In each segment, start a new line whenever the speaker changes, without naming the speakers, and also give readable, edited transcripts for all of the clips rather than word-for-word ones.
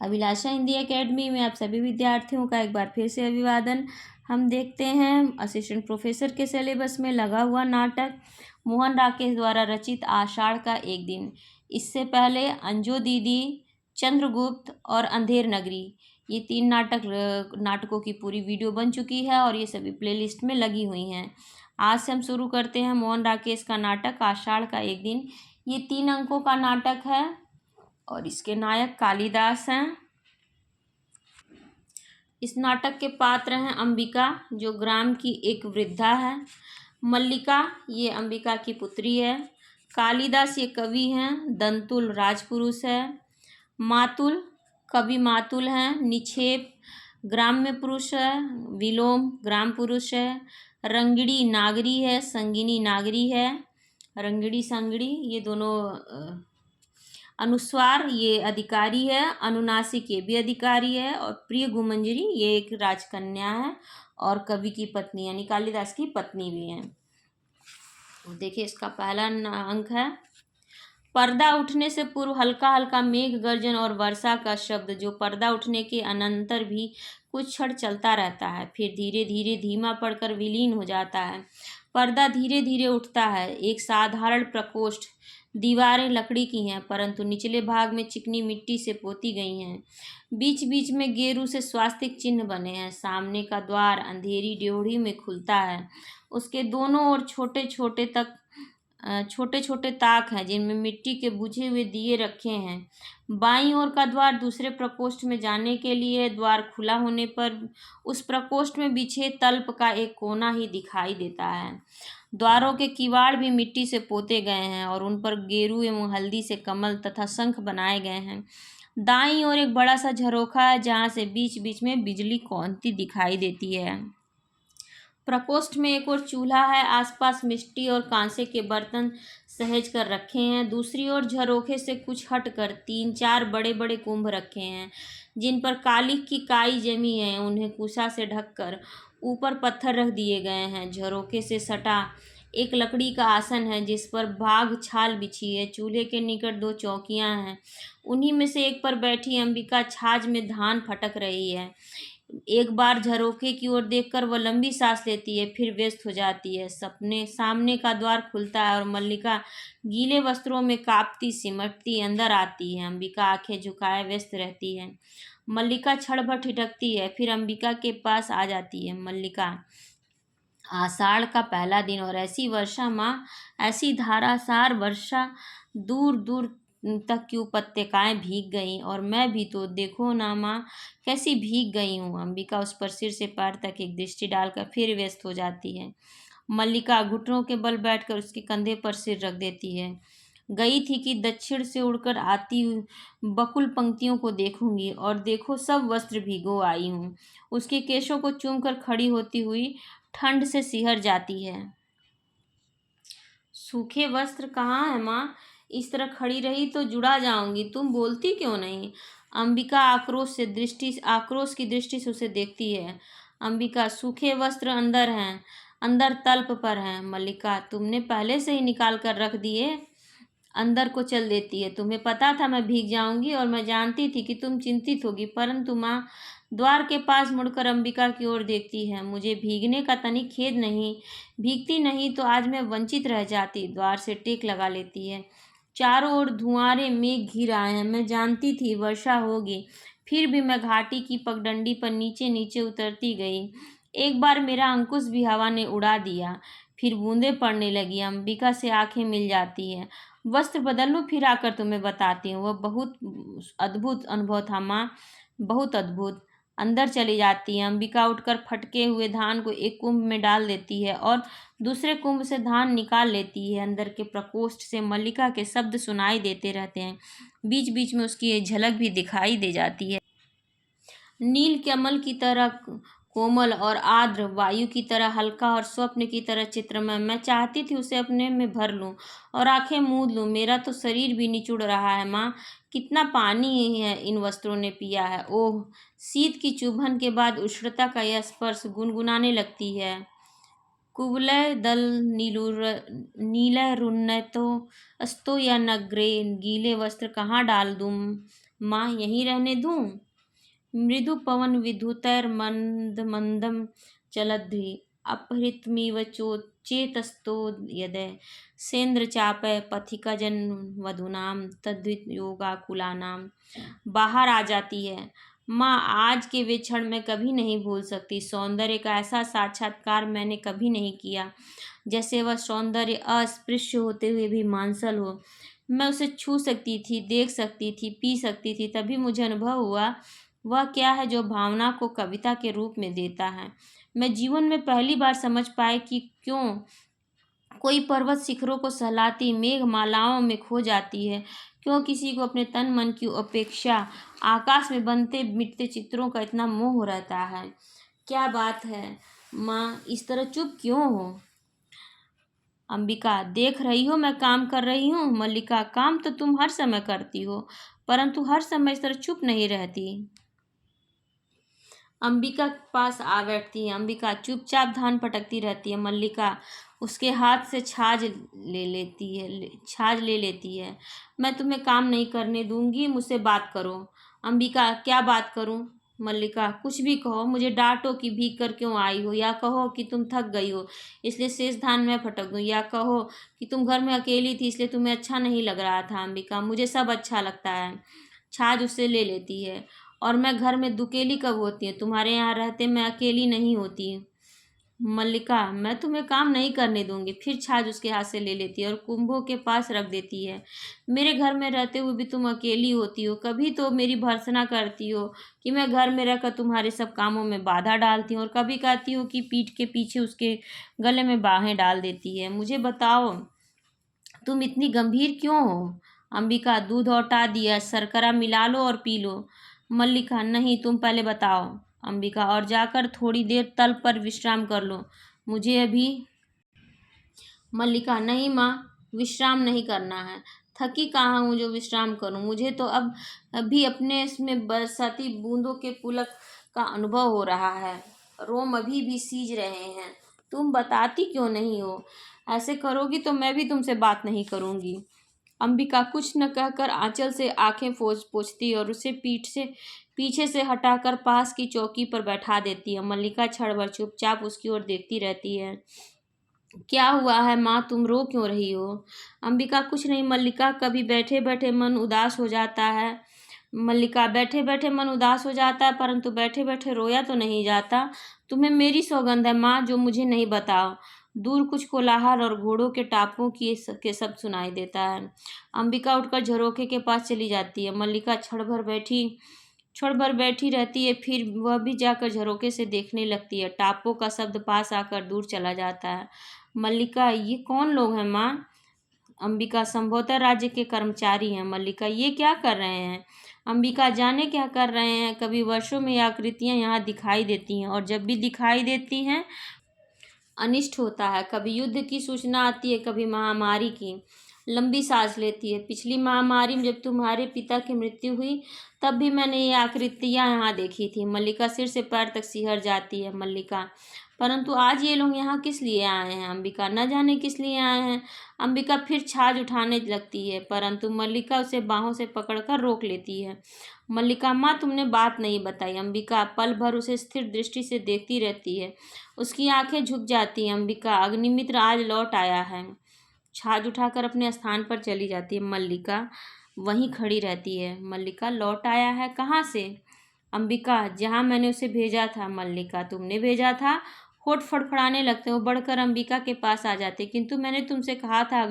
अभिलाषा Hindi academy में आप सभी विद्यार्थियों का एक बार फिर से अभिवादन। हम देखते हैं असिस्टेंट प्रोफेसर के सिलेबस में लगा हुआ नाटक मोहन राकेश द्वारा रचित आषाढ़ का एक दिन। इससे पहले अंजू दीदी, चंद्रगुप्त और अंधेर नगरी, ये 3 नाटकों की पूरी वीडियो बन चुकी है और ये सभी प्लेलिस्ट में लगी हुई हैं। आज से हम शुरू करते हैं मोहन राकेश का नाटक आषाढ़ का एक दिन। ये 3 अंकों का नाटक है और इसके नायक कालिदास हैं। इस नाटक के पात्र हैं अंबिका, जो ग्राम की एक वृद्धा है। मल्लिका, ये अंबिका की पुत्री है। कालिदास, ये कवि हैं। दंतुल राजपुरुष है। मातुल, कवि मातुल हैं। निक्षेप, ग्राम्य पुरुष है। विलोम, ग्राम पुरुष है। रंगिणी नागरी है। संगिनी नागरी है। रंगिणी संगड़ी, ये दोनों अनुस्वार, ये अधिकारी है। अनुनासिक, ये भी अधिकारी है। और प्रिय गुमंजरी, ये एक राजकन्या है और कवि की पत्नी यानी कालिदास की पत्नी भी है। देखिए, इसका पहला अंक है। पर्दा उठने से पूर्व हल्का हल्का मेघ गर्जन और वर्षा का शब्द, जो पर्दा उठने के अनंतर भी कुछ क्षण चलता रहता है, फिर धीरे धीरे धीमा पड़कर विलीन हो जाता है। पर्दा धीरे धीरे उठता है। एक साधारण प्रकोष्ठ। दीवारें लकड़ी की हैं, परंतु निचले भाग में चिकनी मिट्टी से पोती गई हैं। बीच बीच में गेरू से स्वास्तिक चिन्ह बने हैं। सामने का द्वार अंधेरी ड्योढ़ी में खुलता है। उसके दोनों ओर छोटे छोटे ताक हैं, जिनमें मिट्टी के बुझे हुए दिए रखे हैं। बाईं ओर का द्वार दूसरे प्रकोष्ठ में जाने के लिए। द्वार खुला होने पर उस प्रकोष्ठ में बिछे तल्प का एक कोना ही दिखाई देता है। द्वारों के किवाड़ भी मिट्टी से पोते गए हैं और उन पर गेरू एवं हल्दी से कमल तथा शंख बनाए गए हैं। दाईं ओर एक बड़ा सा झरोखा है, जहाँ से बीच बीच में बिजली कौंधती दिखाई देती है। प्रकोष्ठ में एक और चूल्हा है। आसपास मिट्टी और कांसे के बर्तन सहेज कर रखे हैं। दूसरी ओर झरोखे से कुछ हटकर 3-4 बड़े बड़े कुंभ रखे हैं, जिन पर काली की काई जमी है। उन्हें कुशा से ढककर ऊपर पत्थर रख दिए गए हैं। झरोखे से सटा एक लकड़ी का आसन है, जिस पर बाघ छाल बिछी है। चूल्हे के निकट 2 चौकियां हैं। उन्हीं में से एक पर बैठी अंबिका छाछ में धान फटक रही है। एक बार झरोखे की ओर देखकर वह लंबी सांस लेती है, फिर व्यस्त हो जाती है। सामने का द्वार खुलता है और मल्लिका गीले वस्त्रों में कांपती सिमटती अंदर आती है। अंबिका आंखें झुकाए व्यस्त रहती है। मल्लिका क्षण भर ठिठकती है, फिर अंबिका के पास आ जाती है। मल्लिका, आषाढ़ का पहला दिन और ऐसी वर्षा माँ, ऐसी धारासार वर्षा, दूर दूर तक की उपत्यकाएं भीग गईं और मैं भी तो देखो ना माँ, कैसी भीग गई हूँ। अंबिका उस पर सिर से पैर तक एक दृष्टि डालकर फिर व्यस्त हो जाती है। मल्लिका घुटनों के बल बैठकर उसके कंधे पर सिर रख देती है। गई थी कि दक्षिण से उड़कर आती बकुल पंक्तियों को देखूंगी, और देखो सब वस्त्र भिगो आई हूँ। उसके केशों को चूमकर खड़ी होती हुई ठंड से सिहर जाती है। सूखे वस्त्र कहाँ है माँ? इस तरह खड़ी रही तो जुड़ा जाऊंगी। तुम बोलती क्यों नहीं? अंबिका आक्रोश की दृष्टि से उसे देखती है। अंबिका, सूखे वस्त्र अंदर हैं, अंदर तल्प पर हैं। मल्लिका, तुमने पहले से ही निकाल कर रख दिए। अंदर को चल देती है। तुम्हें पता था मैं भीग जाऊंगी और मैं जानती थी कि तुम चिंतित होगी, परंतु माँ। द्वार के पास मुड़कर अंबिका की ओर देखती है। मुझे भीगने का तनिक खेद नहीं। भीगती नहीं तो आज मैं वंचित रह जाती। द्वार से टेक लगा लेती है। चारों ओर धुआंरे मेघ घिर आए हैं। मैं जानती थी वर्षा होगी, फिर भी मैं घाटी की पगडंडी पर नीचे नीचे उतरती गई। एक बार मेरा अंकुश भी हवा ने उड़ा दिया, फिर बूंदें पड़ने लगी। अंबिका से आंखें मिल जाती है। वस्त्र बदल लो, फिर आकर तुम्हें बताती हूँ। वह बहुत अद्भुत अनुभव था माँ, बहुत अद्भुत। अंदर चली जाती है। अंबिका उठकर फटके हुए धान को एक कुंभ में डाल देती है और दूसरे कुंभ से धान निकाल लेती है। अंदर के प्रकोष्ठ से मल्लिका के शब्द सुनाई देते रहते हैं। बीच बीच में उसकी झलक भी दिखाई दे जाती है। नील कमल की तरह कोमल और आर्द्र, वायु की तरह हल्का और स्वप्न की तरह चित्रमय। मैं चाहती थी उसे अपने में भर लूं और आंखें मूंद लूं। मेरा तो शरीर भी निचुड़ रहा है माँ। कितना पानी है इन वस्त्रों ने पिया है। ओह, शीत की चुभन के बाद उष्णता का यह स्पर्श। गुनगुनाने लगती है। कुवलय दल नीलय रुन्नतो अस्तो या नग्रे, गीले वस्त्र कहाँ डाल दूं? माँ यहीं रहने दूँ? मृदु पवन विधुतैर मंद मंदम चलद्धि अपहृतमिव चेतस्तो यदय सेन्द्र चापय पथिका जन वधूनाम तद्वित योगाकुलानाम। बाहर आ जाती है। माँ, आज के वे क्षण मैं कभी नहीं भूल सकती। सौंदर्य का ऐसा साक्षात्कार मैंने कभी नहीं किया, जैसे वह सौंदर्य अस्पृश्य होते हुए भी मांसल हो। मैं उसे छू सकती थी, देख सकती थी, पी सकती थी। तभी मुझे अनुभव हुआ, वह क्या है जो भावना को कविता के रूप में देता है। मैं जीवन में पहली बार समझ पाई कि क्यों कोई पर्वत शिखरों को सहलाती मेघ मालाओं में खो जाती है, क्यों किसी को अपने तन मन की अपेक्षा आकाश में बनते मिटते चित्रों का इतना मोह रहता है। क्या बात है माँ, इस तरह चुप क्यों हो? अंबिका, देख रही हो मैं काम कर रही हूँ। मल्लिका, काम तो तुम हर समय करती हो, परंतु हर समय इस तरह चुप नहीं रहती। अंबिका के पास आ बैठती है। अंबिका चुपचाप धान पटकती रहती है। मल्लिका उसके हाथ से छाछ ले लेती है। मैं तुम्हें काम नहीं करने दूंगी, मुझसे बात करो। अंबिका, क्या बात करूं? मल्लिका, कुछ भी कहो, मुझे डांटो कि भीग कर क्यों आई हो, या कहो कि तुम थक गई हो इसलिए शेष धान मैं पटक दूं, या कहो कि तुम घर में अकेली थी इसलिए तुम्हें अच्छा नहीं लग रहा था। अंबिका, मुझे सब अच्छा लगता है। छाछ उससे ले लेती है। और मैं घर में दुकेली कब होती है? तुम्हारे यहाँ रहते मैं अकेली नहीं होती। मल्लिका, मैं तुम्हें काम नहीं करने दूंगी। फिर छाछ उसके हाथ से ले लेती है और कुंभों के पास रख देती है। मेरे घर में रहते हुए भी तुम अकेली होती हो। कभी तो मेरी भर्त्सना करती हो कि मैं घर में रहकर तुम्हारे सब कामों में बाधा डालती हूँ, और कभी कहती हो कि पीठ के पीछे उसके गले में बाहें डाल देती है। मुझे बताओ, तुम इतनी गंभीर क्यों हो? अंबिका, दूध औटा दिया, शर्करा मिला लो और पी लो। मल्लिका, नहीं, तुम पहले बताओ। अंबिका, और जाकर थोड़ी देर तल पर विश्राम कर लो। मुझे अभी। मल्लिका, नहीं माँ, विश्राम नहीं करना है। थकी कहाँ हूँ जो विश्राम करूँ? मुझे तो अब अभी अपने इसमें बरसाती बूंदों के पुलक का अनुभव हो रहा है। रोम अभी भी सीज रहे हैं। तुम बताती क्यों नहीं हो? ऐसे करोगी तो मैं भी तुमसे बात नहीं करूँगी। अंबिका कुछ न कहकर आंचल से आंखें पोंछती और उसे पीछे से हटाकर पास की चौकी पर बैठा देती है। मल्लिका क्षण भर चुपचाप उसकी ओर देखती रहती है। क्या हुआ है माँ, तुम रो क्यों रही हो? अंबिका, कुछ नहीं मल्लिका, कभी बैठे बैठे मन उदास हो जाता है। मल्लिका, बैठे बैठे मन उदास हो जाता है, परंतु बैठे बैठे रोया तो नहीं जाता। तुम्हें मेरी सौगंध है माँ, जो मुझे नहीं बताओ। दूर कुछ कोलाहल और घोड़ों के टापों के शब्द सुनाई देता है। अंबिका उठकर झरोखे के पास चली जाती है। मल्लिका क्षण भर बैठी रहती है, फिर वह भी जाकर झरोखे से देखने लगती है। टापों का शब्द पास आकर दूर चला जाता है। मल्लिका, ये कौन लोग हैं माँ? अंबिका, संभवतः राज्य के कर्मचारी हैं। मल्लिका, ये क्या कर रहे हैं? अंबिका, जाने क्या कर रहे हैं। कभी वर्षों में ये आकृतियां यहाँ दिखाई देती हैं, और जब भी दिखाई देती हैं अनिष्ट होता है। कभी युद्ध की सूचना आती है, कभी महामारी की। लंबी सांस लेती है। पिछली महामारी में जब तुम्हारे पिता की मृत्यु हुई, तब भी मैंने ये आकृतियां यहाँ देखी थी। मल्लिका सिर से पैर तक सिहर जाती है। मल्लिका, परंतु आज ये लोग यहाँ किस लिए आए हैं? अंबिका, न जाने किस लिए आए हैं। अंबिका फिर छाछ उठाने लगती है, परंतु मल्लिका उसे बाहों से पकड़कर रोक लेती है। मल्लिका, माँ, तुमने बात नहीं बताई। अंबिका पल भर उसे स्थिर दृष्टि से देखती रहती है। उसकी आंखें झुक जाती हैं। अंबिका, अग्निमित्र आज लौट आया है। छाछ उठाकर अपने स्थान पर चली जाती है। मल्लिका वहीं खड़ी रहती है। मल्लिका, लौट आया है? कहाँ से? अंबिका, जहाँ मैंने उसे भेजा था। मल्लिका, तुमने भेजा था? होठ फड़फड़ाने लगते, वो बढ़कर अंबिका के पास आ जाते। किंतु मैंने तुमसे कहा था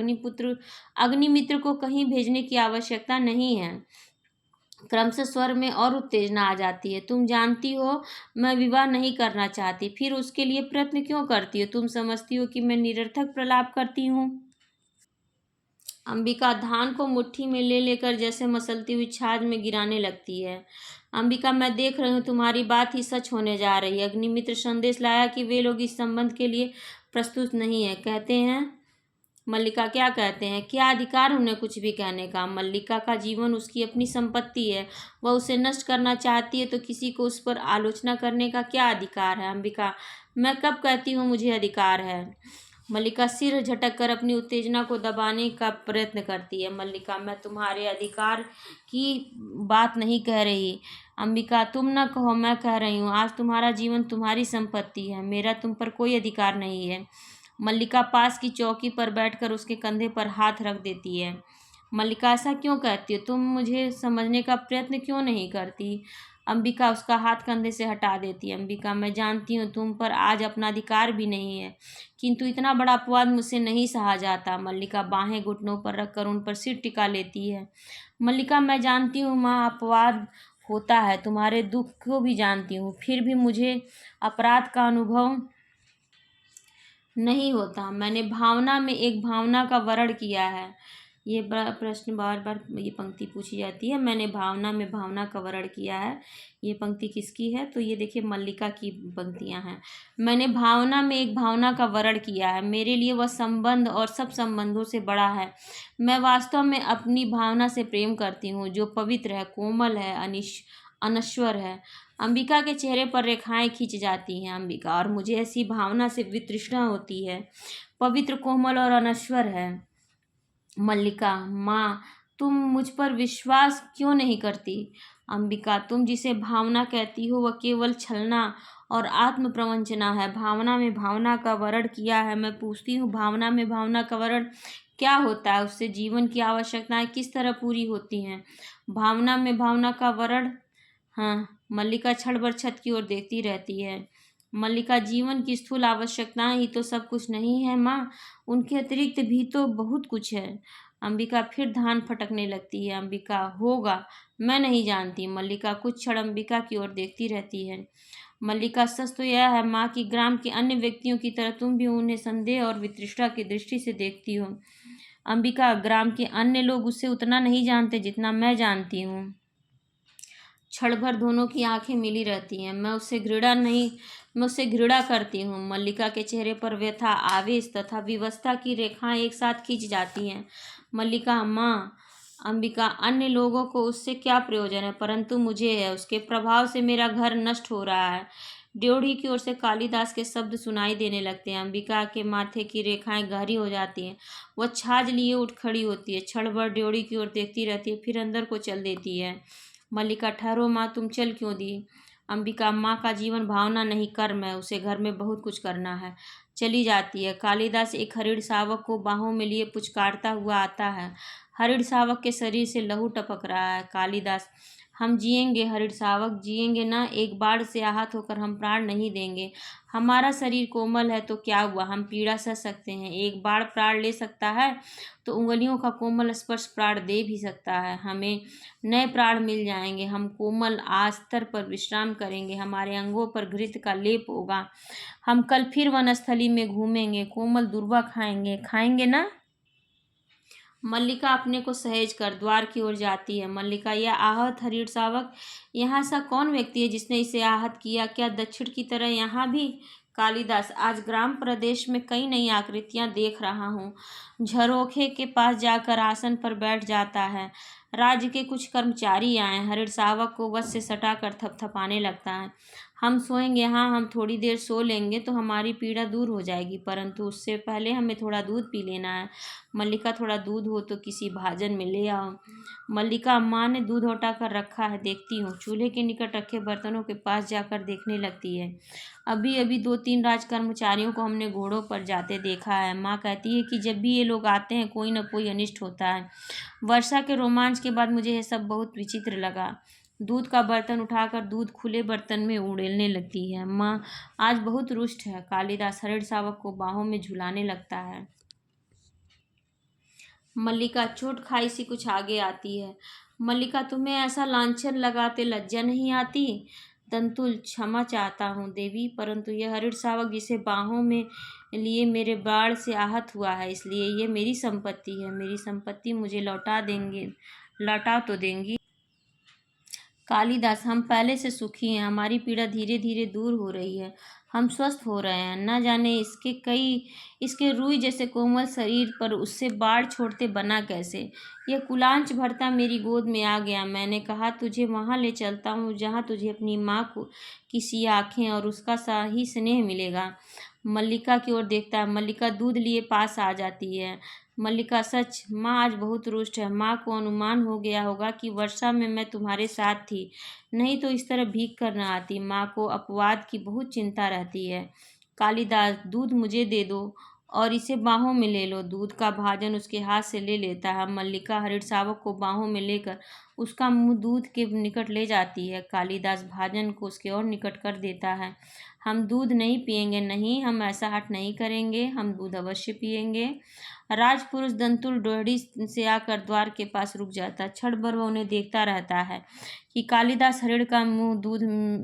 अग्निमित्र को कहीं भेजने की आवश्यकता नहीं है। क्रमशः स्वर में और उत्तेजना आ जाती है। तुम जानती हो मैं विवाह नहीं करना चाहती, फिर उसके लिए प्रयत्न क्यों करती हो? तुम समझती हो कि मैं निरर्थक प्रलाप करती हूँ? अंबिका धान को मुट्ठी में ले लेकर जैसे मसलती हुई छाछ में गिराने लगती है। अंबिका, मैं देख रही हूँ तुम्हारी बात ही सच होने जा रही है। अग्निमित्र संदेश लाया कि वे लोग इस संबंध के लिए प्रस्तुत नहीं है, कहते हैं। मल्लिका, क्या कहते हैं? क्या अधिकार उन्हें कुछ भी कहने का? मल्लिका का जीवन उसकी अपनी संपत्ति है। वह उसे नष्ट करना चाहती है तो किसी को उस पर आलोचना करने का क्या अधिकार है? अंबिका, मैं कब कहती हूँ मुझे अधिकार है? मल्लिका सिर झटक कर अपनी उत्तेजना को दबाने का प्रयत्न करती है। मल्लिका, मैं तुम्हारे अधिकार की बात नहीं कह रही। अंबिका, तुम न कहो, मैं कह रही हूँ। आज तुम्हारा जीवन तुम्हारी संपत्ति है, मेरा तुम पर कोई अधिकार नहीं है। मल्लिका पास की चौकी पर बैठकर उसके कंधे पर हाथ रख देती है। मल्लिका, ऐसा क्यों कहती हो? तुम मुझे समझने का प्रयत्न क्यों नहीं करती? अंबिका उसका हाथ कंधे से हटा देती है। अंबिका, मैं जानती हूँ तुम पर आज अपना अधिकार भी नहीं है, किंतु इतना बड़ा अपवाद मुझसे नहीं सहा जाता। मल्लिका बाहें घुटनों पर रखकर उन पर सिर टिका लेती है। मल्लिका, मैं जानती हूँ माँ, अपवाद होता है, तुम्हारे दुख को भी जानती हूँ, फिर भी मुझे अपराध का अनुभव नहीं होता। मैंने भावना में एक भावना का वर्ण किया है। ये बड़ा प्रश्न बार बार ये पंक्ति पूछी जाती है, मैंने भावना में भावना का वर्ण किया है। ये पंक्ति किसकी है? तो ये देखिए मल्लिका की पंक्तियां हैं। मैंने भावना में एक भावना का वर्ण किया है, मेरे लिए वह संबंध और सब संबंधों से बड़ा है। मैं वास्तव में अपनी भावना से प्रेम करती हूँ, जो पवित्र है, कोमल है, अनश्वर है। अंबिका के चेहरे पर रेखाएं खींच जाती हैं। अंबिका, और मुझे ऐसी भावना से वितृष्णा होती है, पवित्र, कोमल और अनश्वर है। मल्लिका, माँ, तुम मुझ पर विश्वास क्यों नहीं करती? अंबिका, तुम जिसे भावना कहती हो वह केवल छलना और आत्म प्रवंचना है। भावना में भावना का वर्ण किया है। मैं पूछती हूँ, भावना में भावना का वर्ण क्या होता है? उससे जीवन की आवश्यकताएं किस तरह पूरी होती हैं? भावना में भावना का वर्ण। हाँ। मल्लिका क्षण भर छत की ओर देखती रहती है। मल्लिका, जीवन की स्थूल आवश्यकताएं ही तो सब कुछ नहीं है माँ, उनके अतिरिक्त भी तो बहुत कुछ है। अंबिका फिर धान फटकने लगती है। अंबिका, होगा, मैं नहीं जानती। मल्लिका कुछ क्षण अंबिका की ओर देखती रहती है। मल्लिका, सच तो यह है माँ कि ग्राम के अन्य व्यक्तियों की तरह तुम भी उन्हें संदेह और वितृष्णा की दृष्टि से देखती हो। अंबिका, ग्राम के अन्य लोग उससे उतना नहीं जानते जितना मैं जानती हूँ। क्षण भर दोनों की आंखें मिली रहती हैं। मैं उससे घृणा करती हूँ। मल्लिका के चेहरे पर व्यथा, आवेश तथा विवशता की रेखाएं एक साथ खींच जाती हैं। मल्लिका, माँ। अंबिका, अन्य लोगों को उससे क्या प्रयोजन है, परंतु मुझे है। उसके प्रभाव से मेरा घर नष्ट हो रहा है। ड्योढ़ी की ओर से कालिदास के शब्द सुनाई देने लगते हैं। अंबिका के माथे की रेखाएं गहरी हो जाती हैं। वह छाछ लिए उठ खड़ी होती है, क्षण भर ड्योढ़ी की ओर देखती रहती है, फिर अंदर को चल देती है। मल्लिका, ठहरो माँ, तुम चल क्यों दी? अंबिका, माँ का जीवन भावना नहीं, कर्म है, उसे घर में बहुत कुछ करना है। चली जाती है। कालिदास एक हरिण शावक को बाहों में लिए पुचकारता हुआ आता है। हरिण शावक के शरीर से लहू टपक रहा है। कालिदास, हम जिएंगे हरिण शावक, जिएंगे ना, एक बाढ़ से आहत होकर हम प्राण नहीं देंगे। हमारा शरीर कोमल है तो क्या हुआ, हम पीड़ा सह सकते हैं। एक बाढ़ प्राण ले सकता है तो उंगलियों का कोमल स्पर्श प्राण दे भी सकता है। हमें नए प्राण मिल जाएंगे, हम कोमल आस्तर पर विश्राम करेंगे, हमारे अंगों पर घृत का लेप होगा। हम कल फिर वनस्थली में घूमेंगे, कोमल दूर्वा खाएंगे, खाएंगे ना? मल्लिका अपने को सहेज कर द्वार की ओर जाती है। मल्लिका, यह आहत हरिण शावक, यहाँ सा कौन व्यक्ति है जिसने इसे आहत किया? क्या दक्षिण की तरह यहाँ भी? कालिदास, आज ग्राम प्रदेश में कई नई आकृतियाँ देख रहा हूँ। झरोखे के पास जाकर आसन पर बैठ जाता है। राज्य के कुछ कर्मचारी आए। हरिण शावक को वश से सटाकर थपथपाने लगता है। हम सोएंगे, हाँ, हम थोड़ी देर सो लेंगे तो हमारी पीड़ा दूर हो जाएगी, परंतु उससे पहले हमें थोड़ा दूध पी लेना है। मल्लिका, थोड़ा दूध हो तो किसी भाजन में ले आओ। मल्लिका, माँ ने दूध हटा कर रखा है, देखती हूँ। चूल्हे के निकट रखे बर्तनों के पास जाकर देखने लगती है। अभी अभी 2-3 राज कर्मचारियों को हमने घोड़ों पर जाते देखा है। माँ कहती है कि जब भी ये लोग आते हैं कोई न कोई अनिष्ट होता है। वर्षा के रोमांच के बाद मुझे यह सब बहुत विचित्र लगा। दूध का बर्तन उठाकर दूध खुले बर्तन में उड़ेलने लगती है। माँ आज बहुत रुष्ट है। कालिदास हरिण शावक को बाहों में झुलाने लगता है। मल्लिका चोट खाई सी कुछ आगे आती है। मल्लिका, तुम्हें ऐसा लांछन लगाते लज्जा नहीं आती? दंतुल, क्षमा चाहता हूँ देवी, परंतु यह हरिण शावक जिसे बाहों में लिए मेरे बाढ़ से आहत हुआ है, इसलिए ये मेरी संपत्ति है। मेरी संपत्ति मुझे लौटा तो देंगी? कालिदास, हम पहले से सुखी हैं, हमारी पीड़ा धीरे धीरे दूर हो रही है, हम स्वस्थ हो रहे हैं। न जाने इसके रुई जैसे कोमल शरीर पर उससे बाढ़ छोड़ते बना कैसे। यह कुलांच भरता मेरी गोद में आ गया। मैंने कहा तुझे वहाँ ले चलता हूँ जहाँ तुझे अपनी माँ की सी आँखें और उसका सा ही स्नेह मिलेगा। मल्लिका की ओर देखता है। मल्लिका दूध लिए पास आ जाती है। मल्लिका, सच? माँ आज बहुत रुष्ट है। माँ को अनुमान हो गया होगा कि वर्षा में मैं तुम्हारे साथ थी, नहीं तो इस तरह भीग कर न आती। माँ को अपवाद की बहुत चिंता रहती है। कालिदास, दूध मुझे दे दो और इसे बाहों में ले लो। दूध का भाजन उसके हाथ से ले लेता है। मल्लिका हरिणशावक को बाहों में लेकर उसका मुंह दूध के निकट ले जाती है। कालिदास भाजन को उसके और निकट कर देता है। हम दूध नहीं पिएंगे। नहीं, हम ऐसा हठ नहीं करेंगे, हम दूध अवश्य पिएंगे। राजपुरुष दंतुल डोहड़ी से आकर द्वार के पास रुक जाता है। क्षण भर वह उन्हें देखता रहता है कि कालिदास हरिण का मुंह दूध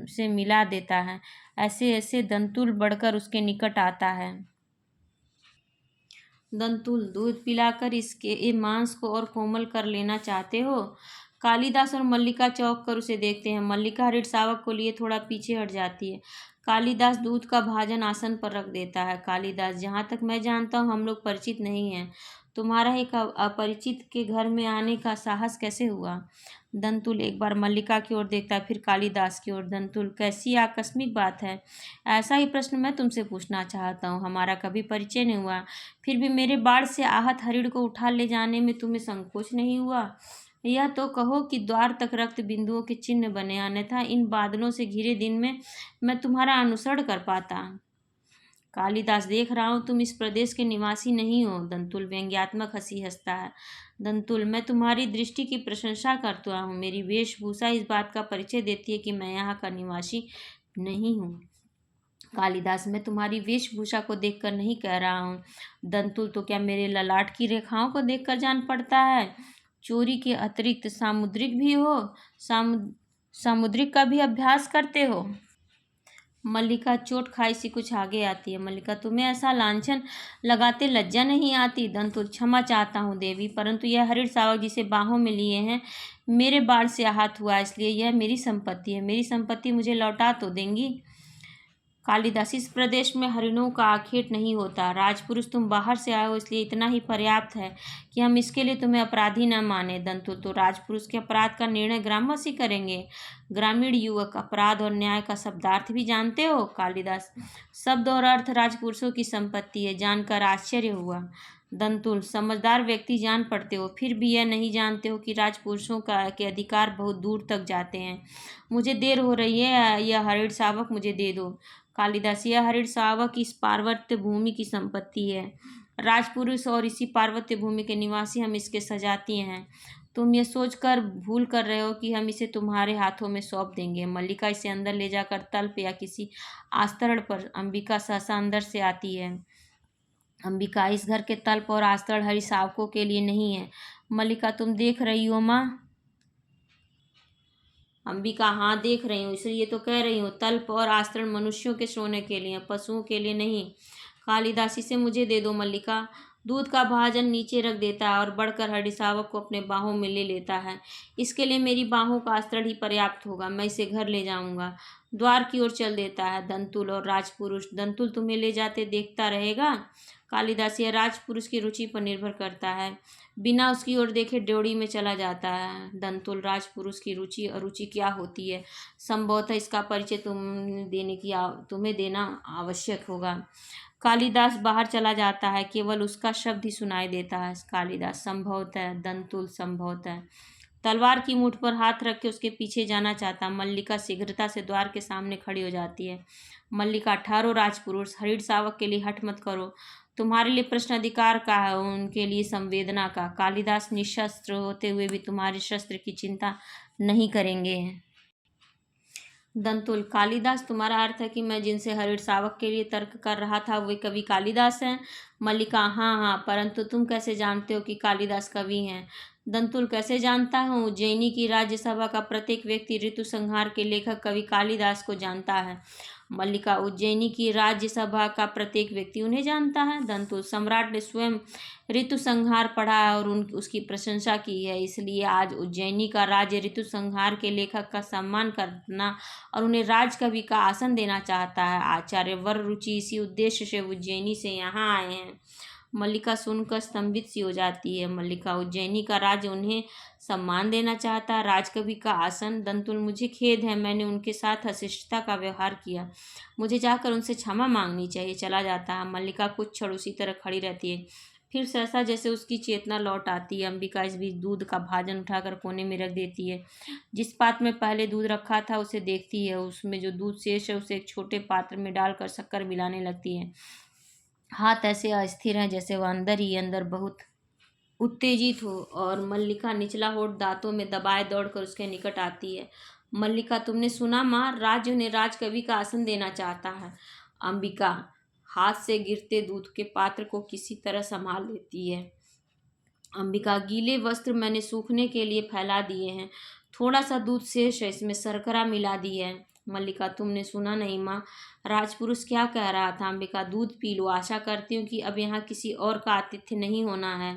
से मिला देता है। ऐसे ऐसे दंतुल बढ़कर उसके निकट आता है। दंतुल, दूध पिलाकर इसके ये मांस को और कोमल कर लेना चाहते हो? कालिदास और मल्लिका चौंक कर उसे देखते हैं। मल्लिका हरिणशावक को लिए थोड़ा पीछे हट जाती है। कालिदास दूध का भाजन आसन पर रख देता है। कालिदास, जहाँ तक मैं जानता हूँ हम लोग परिचित नहीं हैं। तुम्हारा एक अपरिचित के घर में आने का साहस कैसे हुआ? दंतुल एक बार मल्लिका की ओर देखता है, फिर कालिदास की ओर। दंतुल, कैसी आकस्मिक बात है? ऐसा ही प्रश्न मैं तुमसे पूछना चाहता हूँ। हमारा कभी परिचय नहीं हुआ, फिर भी मेरे बाढ़ से आहत हरिण को उठा ले जाने में तुम्हें संकोच नहीं हुआ? यह तो कहो कि द्वार तक रक्त बिंदुओं के चिन्ह बने, अन्यथा इन बादलों से घिरे दिन में मैं तुम्हारा अनुसरण कर पाता। कालिदास, देख रहा हूँ तुम इस प्रदेश के निवासी नहीं हो। दंतुल व्यंग्यात्मक हंसी हंसता है। दंतुल, मैं तुम्हारी दृष्टि की प्रशंसा करता हूँ। मेरी वेशभूषा इस बात का परिचय देती है कि मैं यहाँ का निवासी नहीं हूँ। कालिदास, मैं तुम्हारी वेशभूषा को देखकर नहीं कह रहा हूँ। दंतुल, तो क्या मेरे ललाट की रेखाओं को देखकर जान पड़ता है? चोरी के अतिरिक्त सामुद्रिक भी हो? सामुद्रिक का भी अभ्यास करते हो? मल्लिका चोट खाई सी कुछ आगे आती है। मल्लिका, तुम्हें ऐसा लांछन लगाते लज्जा नहीं आती? दंतुल, क्षमा चाहता हूँ देवी, परंतु यह हरिणशावक जिसे बाहों में लिए हैं मेरे बाढ़ से आहत हुआ, इसलिए यह मेरी संपत्ति है। मेरी संपत्ति मुझे लौटा तो देंगी? कालिदास, इस प्रदेश में हरिणों का आखेट नहीं होता। राजपुरुष, तुम बाहर से आए हो इसलिए इतना ही पर्याप्त है कि हम इसके लिए तुम्हें अपराधी न माने। दंतुल, तो राजपुरुष के अपराध का निर्णय ग्रामवासी करेंगे? ग्रामीण युवक, अपराध और न्याय का शब्दार्थ भी जानते हो? कालिदास, शब्द और अर्थ राजपुरुषों की संपत्ति है। जानकर आश्चर्य हुआ। दंतुल, समझदार व्यक्ति जान पड़ते हो, फिर भी यह नहीं जानते हो कि राजपुरुषों के अधिकार बहुत दूर तक जाते हैं। मुझे देर हो रही है, यह हरिणशावक मुझे दे दो। कालिदास, यह हरिणशावक इस पार्वत्य भूमि की संपत्ति है। राजपुरुष और इसी पार्वत्य भूमि के निवासी हम इसके सजातीय हैं। तुम ये सोचकर भूल कर रहे हो कि हम इसे तुम्हारे हाथों में सौंप देंगे। मल्लिका इसे अंदर ले जाकर तल्प या किसी आस्तरण पर। अंबिका सहसा अंदर से आती है। अंबिका, इस घर के तल्प और आस्तरण हरिशावकों के लिए नहीं है। मल्लिका, तुम देख रही हो माँ? अंबिका, हाँ देख रही हूँ, इसलिए तो कह रही हूँ तल्प और आस्तरण मनुष्यों के सोने के लिए, पशुओं के लिए नहीं। कालिदास, इसे मुझे दे दो। मल्लिका दूध का भाजन नीचे रख देता है और बढ़कर हरिशावक को अपने बाहों में ले लेता है। इसके लिए मेरी बाहों का आस्तरण ही पर्याप्त होगा, मैं इसे घर ले जाऊंगा। द्वार की ओर चल देता है। दंतुल और राजपुरुष, दंतुल तुम्हें ले जाते देखता रहेगा? कालिदास, यह राजपुरुष की रुचि पर निर्भर करता है। बिना उसकी ओर देखे ड्योढ़ी में चला जाता है। दंतुल, राजपुरुष की रुचि अरुचि क्या होती है? संभवतः इसका परिचय तुम्हें देना आवश्यक होगा। कालिदास बाहर चला जाता है, केवल उसका शब्द ही सुनाई देता है। कालिदास, संभवतः। दंतुल, संभवतः। तलवार की मूठ पर हाथ रख के उसके पीछे जाना चाहता। मल्लिका शीघ्रता से द्वार के सामने खड़ी हो जाती है। मल्लिका, ठहरो राजपुरुष, हरिणशावक के लिए हठ मत करो। तुम्हारे लिए प्रश्न अधिकार का है, उनके लिए संवेदना का। कालिदास, निशस्त्र होते हुए भी तुम्हारे शस्त्र की चिंता नहीं करेंगे। दंतुल, कालिदास, तुम्हारा अर्थ है कि मैं जिनसे हरिणशावक के लिए तर्क कर रहा था वे कवि कालिदास हैं? मल्लिका, हाँ हाँ, परंतु तुम कैसे जानते हो कि कालिदास कवि हैं? दंतुल, कैसे जानता हूँ? उज्जैनी की राज्यसभा का प्रत्येक व्यक्ति ऋतु संहार के लेखक कवि कालिदास को जानता है। मल्लिका, उज्जैनी की राज्यसभा का प्रत्येक व्यक्ति उन्हें जानता है? दंतुल, सम्राट ने स्वयं ऋतु संहार पढ़ा है और उसकी प्रशंसा की है, इसलिए आज उज्जैनी का राज्य ऋतु संहार के लेखक का सम्मान करना और उन्हें राजकवि का आसन देना चाहता है। आचार्य वर रुचि इसी उद्देश्य से उज्जैनी से यहाँ आए हैं। मल्लिका सुनकर स्तंभित सी हो जाती है। मल्लिका, उज्जैनी का राज उन्हें सम्मान देना चाहता है, राजकवि का आसन। दंतुल, मुझे खेद है, मैंने उनके साथ अशिष्टता का व्यवहार किया, मुझे जाकर उनसे क्षमा मांगनी चाहिए। चला जाता है। मल्लिका कुछ क्षण उसी तरह खड़ी रहती है, फिर सहसा जैसे उसकी चेतना लौट आती है। अंबिका इस बीच दूध का भाजन उठाकर कोने में रख देती है। जिस पात्र में पहले दूध रखा था उसे देखती है, उसमें जो दूध शेष है उसे एक छोटे पात्र में डालकर शक्कर मिलाने लगती है। हाथ ऐसे अस्थिर हैं जैसे वह अंदर ही अंदर बहुत उत्तेजित हो। और मल्लिका निचला होठ दांतों में दबाए दौड़कर उसके निकट आती है। मल्लिका, तुमने सुना माँ, राज्य उन्हें राजकवि का आसन देना चाहता है। अंबिका हाथ से गिरते दूध के पात्र को किसी तरह संभाल लेती है। अंबिका, गीले वस्त्र मैंने सूखने के लिए फैला दिए हैं, थोड़ा सा दूध शेष है, इसमें शर्करा मिला दी है। मल्लिका, तुमने सुना नहीं माँ, राजपुरुष क्या कह रहा था। अंबिका, दूध पी लो, आशा करती हूँ कि अब यहाँ किसी और का आतिथ्य नहीं होना है।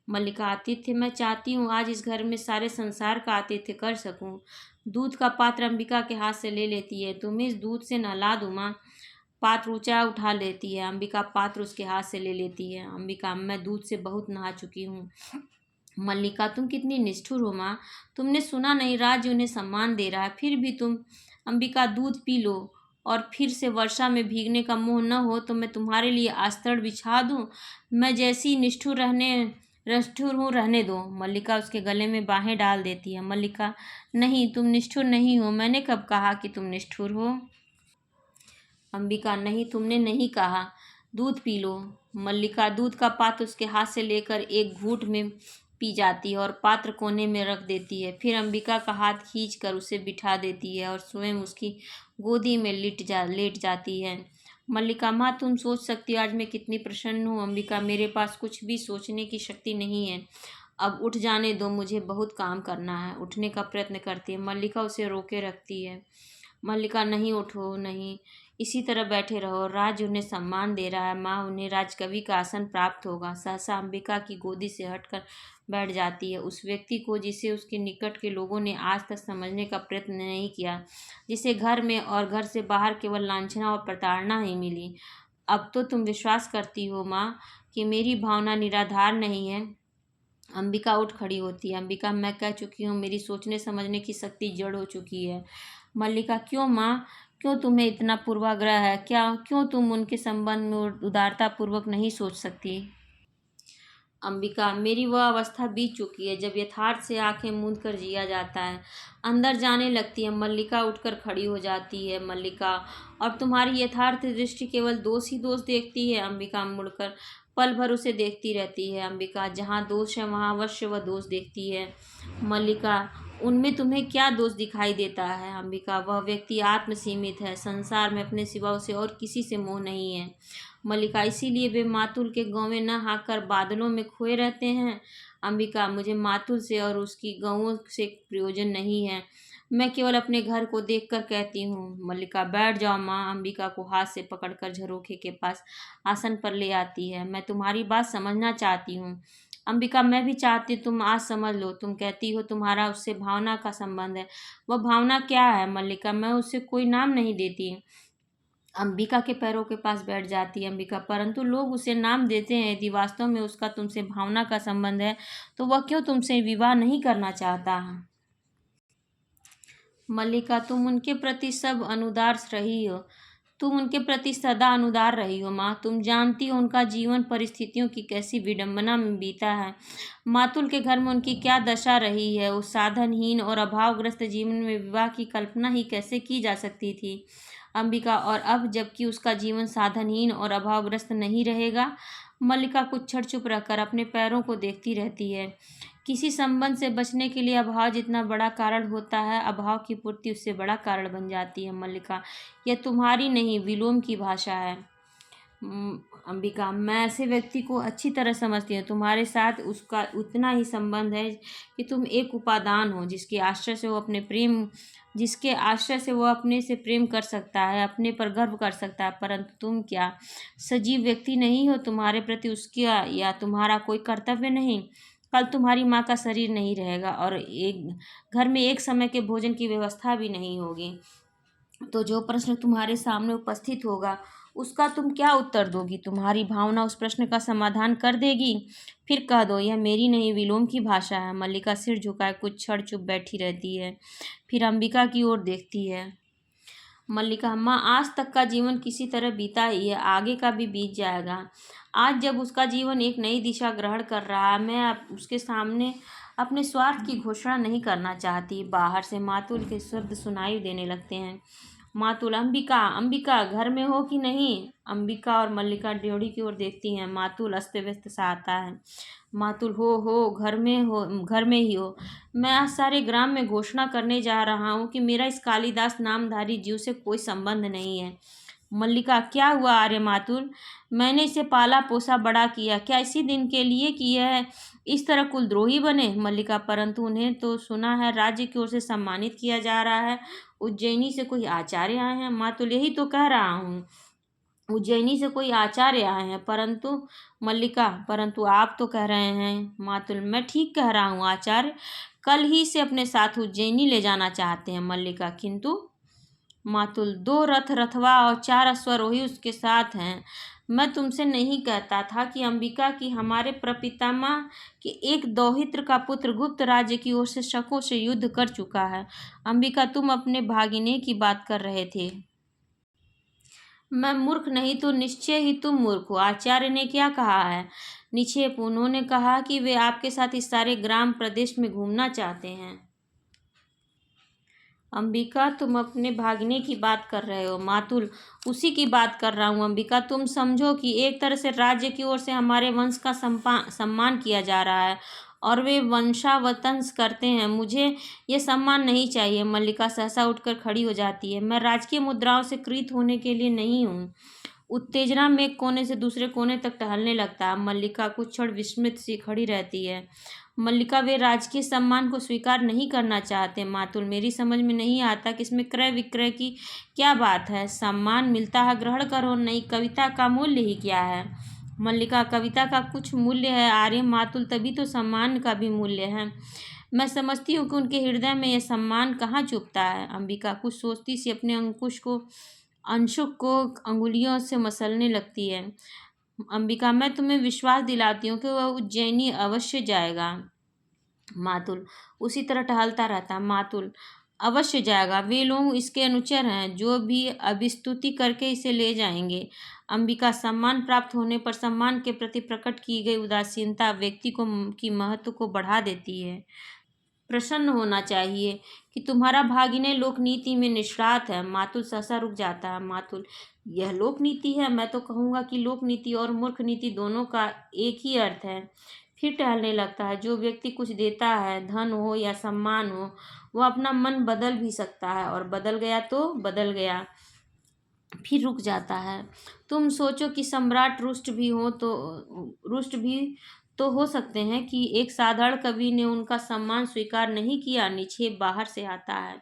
मल्लिका, आतिथ्य मैं चाहती हूँ आज इस घर में सारे संसार का आतिथ्य कर सकूँ। दूध का पात्र अंबिका के हाथ से ले लेती है। तुम्हें इस दूध से नहला दूँ माँ। पात्र ऊंचा उठा लेती है। अंबिका पात्र उसके हाथ से ले लेती है। अंबिका, मैं दूध से बहुत नहा चुकी हूँ। मल्लिका, तुम कितनी निष्ठुर हो माँ, तुमने सुना नहीं, राज्य उन्हें सम्मान दे रहा है, फिर भी तुम। अंबिका, दूध पी लो और फिर से वर्षा में भीगने का मोह न हो तो मैं तुम्हारे लिए आस्तड़ बिछा दूँ। मैं जैसी निष्ठुर हूँ, रहने दो। मल्लिका उसके गले में बाहें डाल देती है। मल्लिका, नहीं, तुम निष्ठुर नहीं हो, मैंने कब कहा कि तुम निष्ठुर हो। अंबिका, नहीं, तुमने नहीं कहा, दूध पी लो। मल्लिका दूध का पात्र उसके हाथ से लेकर एक घूंट में पी जाती है और पात्र कोने में रख देती है। फिर अंबिका का हाथ खींचकर उसे बिठा देती है और स्वयं उसकी गोदी में लेट जाती है। मल्लिका, माँ, तुम सोच सकती हो आज मैं कितनी प्रसन्न हूँ। अंबिका, मेरे पास कुछ भी सोचने की शक्ति नहीं है, अब उठ जाने दो, मुझे बहुत काम करना है। उठने का प्रयत्न करती है। मल्लिका उसे रोके रखती है। मल्लिका, नहीं, उठो नहीं, इसी तरह बैठे रहो, राज्य उन्हें सम्मान दे रहा है माँ, उन्हें राजकवि का आसन प्राप्त होगा। सहसा अंबिका की गोदी से हटकर बैठ जाती है, उस व्यक्ति को जिसे उसके निकट के लोगों ने आज तक समझने का प्रयत्न नहीं किया, जिसे घर में और घर से बाहर केवल लांछना और प्रताड़ना ही मिली। अब तो तुम विश्वास करती हो माँ कि मेरी भावना निराधार नहीं है। अंबिका उठ खड़ी होती है। अंबिका, मैं कह चुकी हूँ, मेरी सोचने समझने की शक्ति जड़ हो चुकी है। मल्लिका, क्यों माँ, क्यों तुम्हें इतना पूर्वाग्रह है, क्या क्यों तुम उनके संबंध में उदारता पूर्वक नहीं सोच सकती। अंबिका, मेरी वह अवस्था बीत चुकी है जब यथार्थ से आंखें मूंद कर जिया जाता है। अंदर जाने लगती है। मल्लिका उठकर खड़ी हो जाती है। मल्लिका, और तुम्हारी यथार्थ दृष्टि केवल दोष ही दोष देखती है। अंबिका मुड़कर पल भर उसे देखती रहती है। अंबिका, जहाँ दोष है वहाँ अवश्य वह दोष देखती है। मल्लिका, उनमें तुम्हें क्या दोष दिखाई देता है। अंबिका, वह व्यक्ति आत्म सीमित है, संसार में अपने सिवा उसे और किसी से मोह नहीं है। मल्लिका, इसीलिए वे मातुल के गौवें न हाँककर बादलों में खोए रहते हैं। अंबिका, मुझे मातुल से और उसकी गौओं से प्रयोजन नहीं है, मैं केवल अपने घर को देखकर कहती हूँ। मल्लिका, बैठ जाओ माँ। अंबिका को हाथ से पकड़कर झरोखे के पास आसन पर ले आती है। मैं तुम्हारी बात समझना चाहती हूँ। अंबिका, मैं भी चाहती, तुम आज समझ लो। तुम कहती हो तुम्हारा उससे भावना का संबंध है, वह भावना क्या है। मल्लिका, मैं उसे कोई नाम नहीं देती। अंबिका के पैरों के पास बैठ जाती है। अंबिका, परंतु लोग उसे नाम देते हैं, यदि वास्तव में उसका तुमसे भावना का संबंध है तो वह क्यों तुमसे विवाह नहीं करना चाहता है। मल्लिका, तुम उनके प्रति सब अनुदार रही हो, तुम उनके प्रति सदा अनुदार रही हो माँ। तुम जानती हो उनका जीवन परिस्थितियों की कैसी विडंबना में बीता है। मातुल के घर में उनकी क्या दशा रही है। उस साधनहीन और अभावग्रस्त जीवन में विवाह की कल्पना ही कैसे की जा सकती थी। अंबिका, और अब जबकि उसका जीवन साधनहीन और अभावग्रस्त नहीं रहेगा। मल्लिका कुछ क्षण चुप रहकर अपने पैरों को देखती रहती है। किसी संबंध से बचने के लिए अभाव जितना बड़ा कारण होता है, अभाव की पूर्ति उससे बड़ा कारण बन जाती है। मल्लिका, यह तुम्हारी नहीं, विलोम की भाषा है। अंबिका, मैं ऐसे व्यक्ति को अच्छी तरह समझती हूँ। तुम्हारे साथ उसका उतना ही संबंध है कि तुम एक उपादान हो, जिसके आश्रय से वो अपने से प्रेम कर सकता है, अपने पर गर्व कर सकता है। परंतु तुम क्या सजीव व्यक्ति नहीं हो। तुम्हारे प्रति उसका या तुम्हारा कोई कर्तव्य नहीं। कल तुम्हारी माँ का शरीर नहीं रहेगा और एक घर में एक समय के भोजन की व्यवस्था भी नहीं होगी। तो जो प्रश्न तुम्हारे सामने उपस्थित होगा उसका तुम क्या उत्तर दोगी? तुम्हारी भावना उस प्रश्न का समाधान कर देगी। फिर कह दो, यह मेरी नहीं विलोम की भाषा है। मल्लिका सिर झुकाए कुछ क्षण चुप बैठी रहती है, फिर अंबिका की ओर देखती है। मल्लिका, माँ, आज तक का जीवन किसी तरह बीता ही है, आगे का भी बीत जाएगा। आज जब उसका जीवन एक नई दिशा ग्रहण कर रहा है, मैं उसके सामने अपने स्वार्थ की घोषणा नहीं करना चाहती। बाहर से मातुल के शब्द सुनाई देने लगते हैं। मातुल, अंबिका, अंबिका, घर में हो कि नहीं? अंबिका और मल्लिका ड्योढ़ी की ओर देखती हैं। मातुल अस्त व्यस्त सा आता है। मातुल, हो, घर में हो, घर में ही हो। मैं आज सारे ग्राम में घोषणा करने जा रहा हूँ कि मेरा इस कालिदास नामधारी जीव से कोई संबंध नहीं है। मल्लिका, क्या हुआ आर्य मातुल? मैंने इसे पाला पोसा बड़ा किया, क्या इसी दिन के लिए कि यह इस तरह कुलद्रोही बने? मल्लिका, परंतु उन्हें तो सुना है राज्य की ओर से सम्मानित किया जा रहा है। उज्जैनी से कोई आचार्य आए हैं। मातुल, यही तो कह रहा हूँ, उज्जैनी से कोई आचार्य आए हैं। परंतु मल्लिका, परंतु आप तो कह रहे हैं। मातुल, मैं ठीक कह रहा हूँ, आचार्य कल ही से अपने साथ उज्जैनी ले जाना चाहते हैं। मल्लिका, किंतु? मातुल, 2 रथ रथवा और 4 अश्वारोही उसके साथ हैं। मैं तुमसे नहीं कहता था कि अंबिका की हमारे प्रपितामह के एक दौहित्र का पुत्र गुप्त राज्य की ओर से शकों से युद्ध कर चुका है। अंबिका, तुम अपने भागिने की बात कर रहे थे। मैं मूर्ख नहीं तो निश्चय ही तुम मूर्ख हो। आचार्य ने क्या कहा है? निक्षेप, उन्होंने कहा कि वे आपके साथ इस सारे ग्राम प्रदेश में घूमना चाहते हैं। अंबिका, तुम अपने भागने की बात कर रहे हो। मातुल, उसी की बात कर रहा हूँ। अंबिका, तुम समझो कि एक तरह से राज्य की ओर से हमारे वंश का सम्मान किया जा रहा है और वे वंशावतंस करते हैं। मुझे ये सम्मान नहीं चाहिए। मल्लिका सहसा उठकर खड़ी हो जाती है। मैं राजकीय मुद्राओं से कृत होने के लिए नहीं हूँ। उत्तेजना में एक कोने से दूसरे कोने तक टहलने लगता है। मल्लिका कुछ क्षण विस्मित सी खड़ी रहती है। मल्लिका, वे राजकीय सम्मान को स्वीकार नहीं करना चाहते। मातुल, मेरी समझ में नहीं आता कि इसमें क्रय विक्रय की क्या बात है। सम्मान मिलता है, ग्रहण करो। नई कविता का मूल्य ही क्या है? मल्लिका, कविता का कुछ मूल्य है आर्य। मातुल, तभी तो सम्मान का भी मूल्य है। मैं समझती हूँ कि उनके हृदय में यह सम्मान कहाँ चुभता है। अंबिका कुछ सोचती सी अपने अंशुक को अंगुलियों से मसलने लगती है। अंबिका, मैं तुम्हें विश्वास दिलाती हूँ कि वह उज्जैनी अवश्य जाएगा। मातुल उसी तरह टहलता रहता। मातुल, अवश्य जाएगा। वे लोग इसके अनुचर हैं जो भी अभिस्तुति करके इसे ले जाएंगे। अंबिका, सम्मान प्राप्त होने पर सम्मान के प्रति प्रकट की गई उदासीनता व्यक्ति को की महत्व को बढ़ा देती है। प्रसन्न होना चाहिए कि तुम्हारा भागिने लोकनीति में निष्णात है। मातुल सहसा रुक जाता है। मातुल, यह लोकनीति है? मैं तो कहूँगा कि लोकनीति और मूर्ख नीति दोनों का एक ही अर्थ है। फिर टहलने लगता है। जो व्यक्ति कुछ देता है, धन हो या सम्मान हो, वह अपना मन बदल भी सकता है, और बदल गया तो बदल गया। फिर रुक जाता है। तुम सोचो कि सम्राट रुष्ट भी तो हो सकते हैं कि एक साधारण कवि ने उनका सम्मान स्वीकार नहीं किया। निक्षेप बाहर से आता है।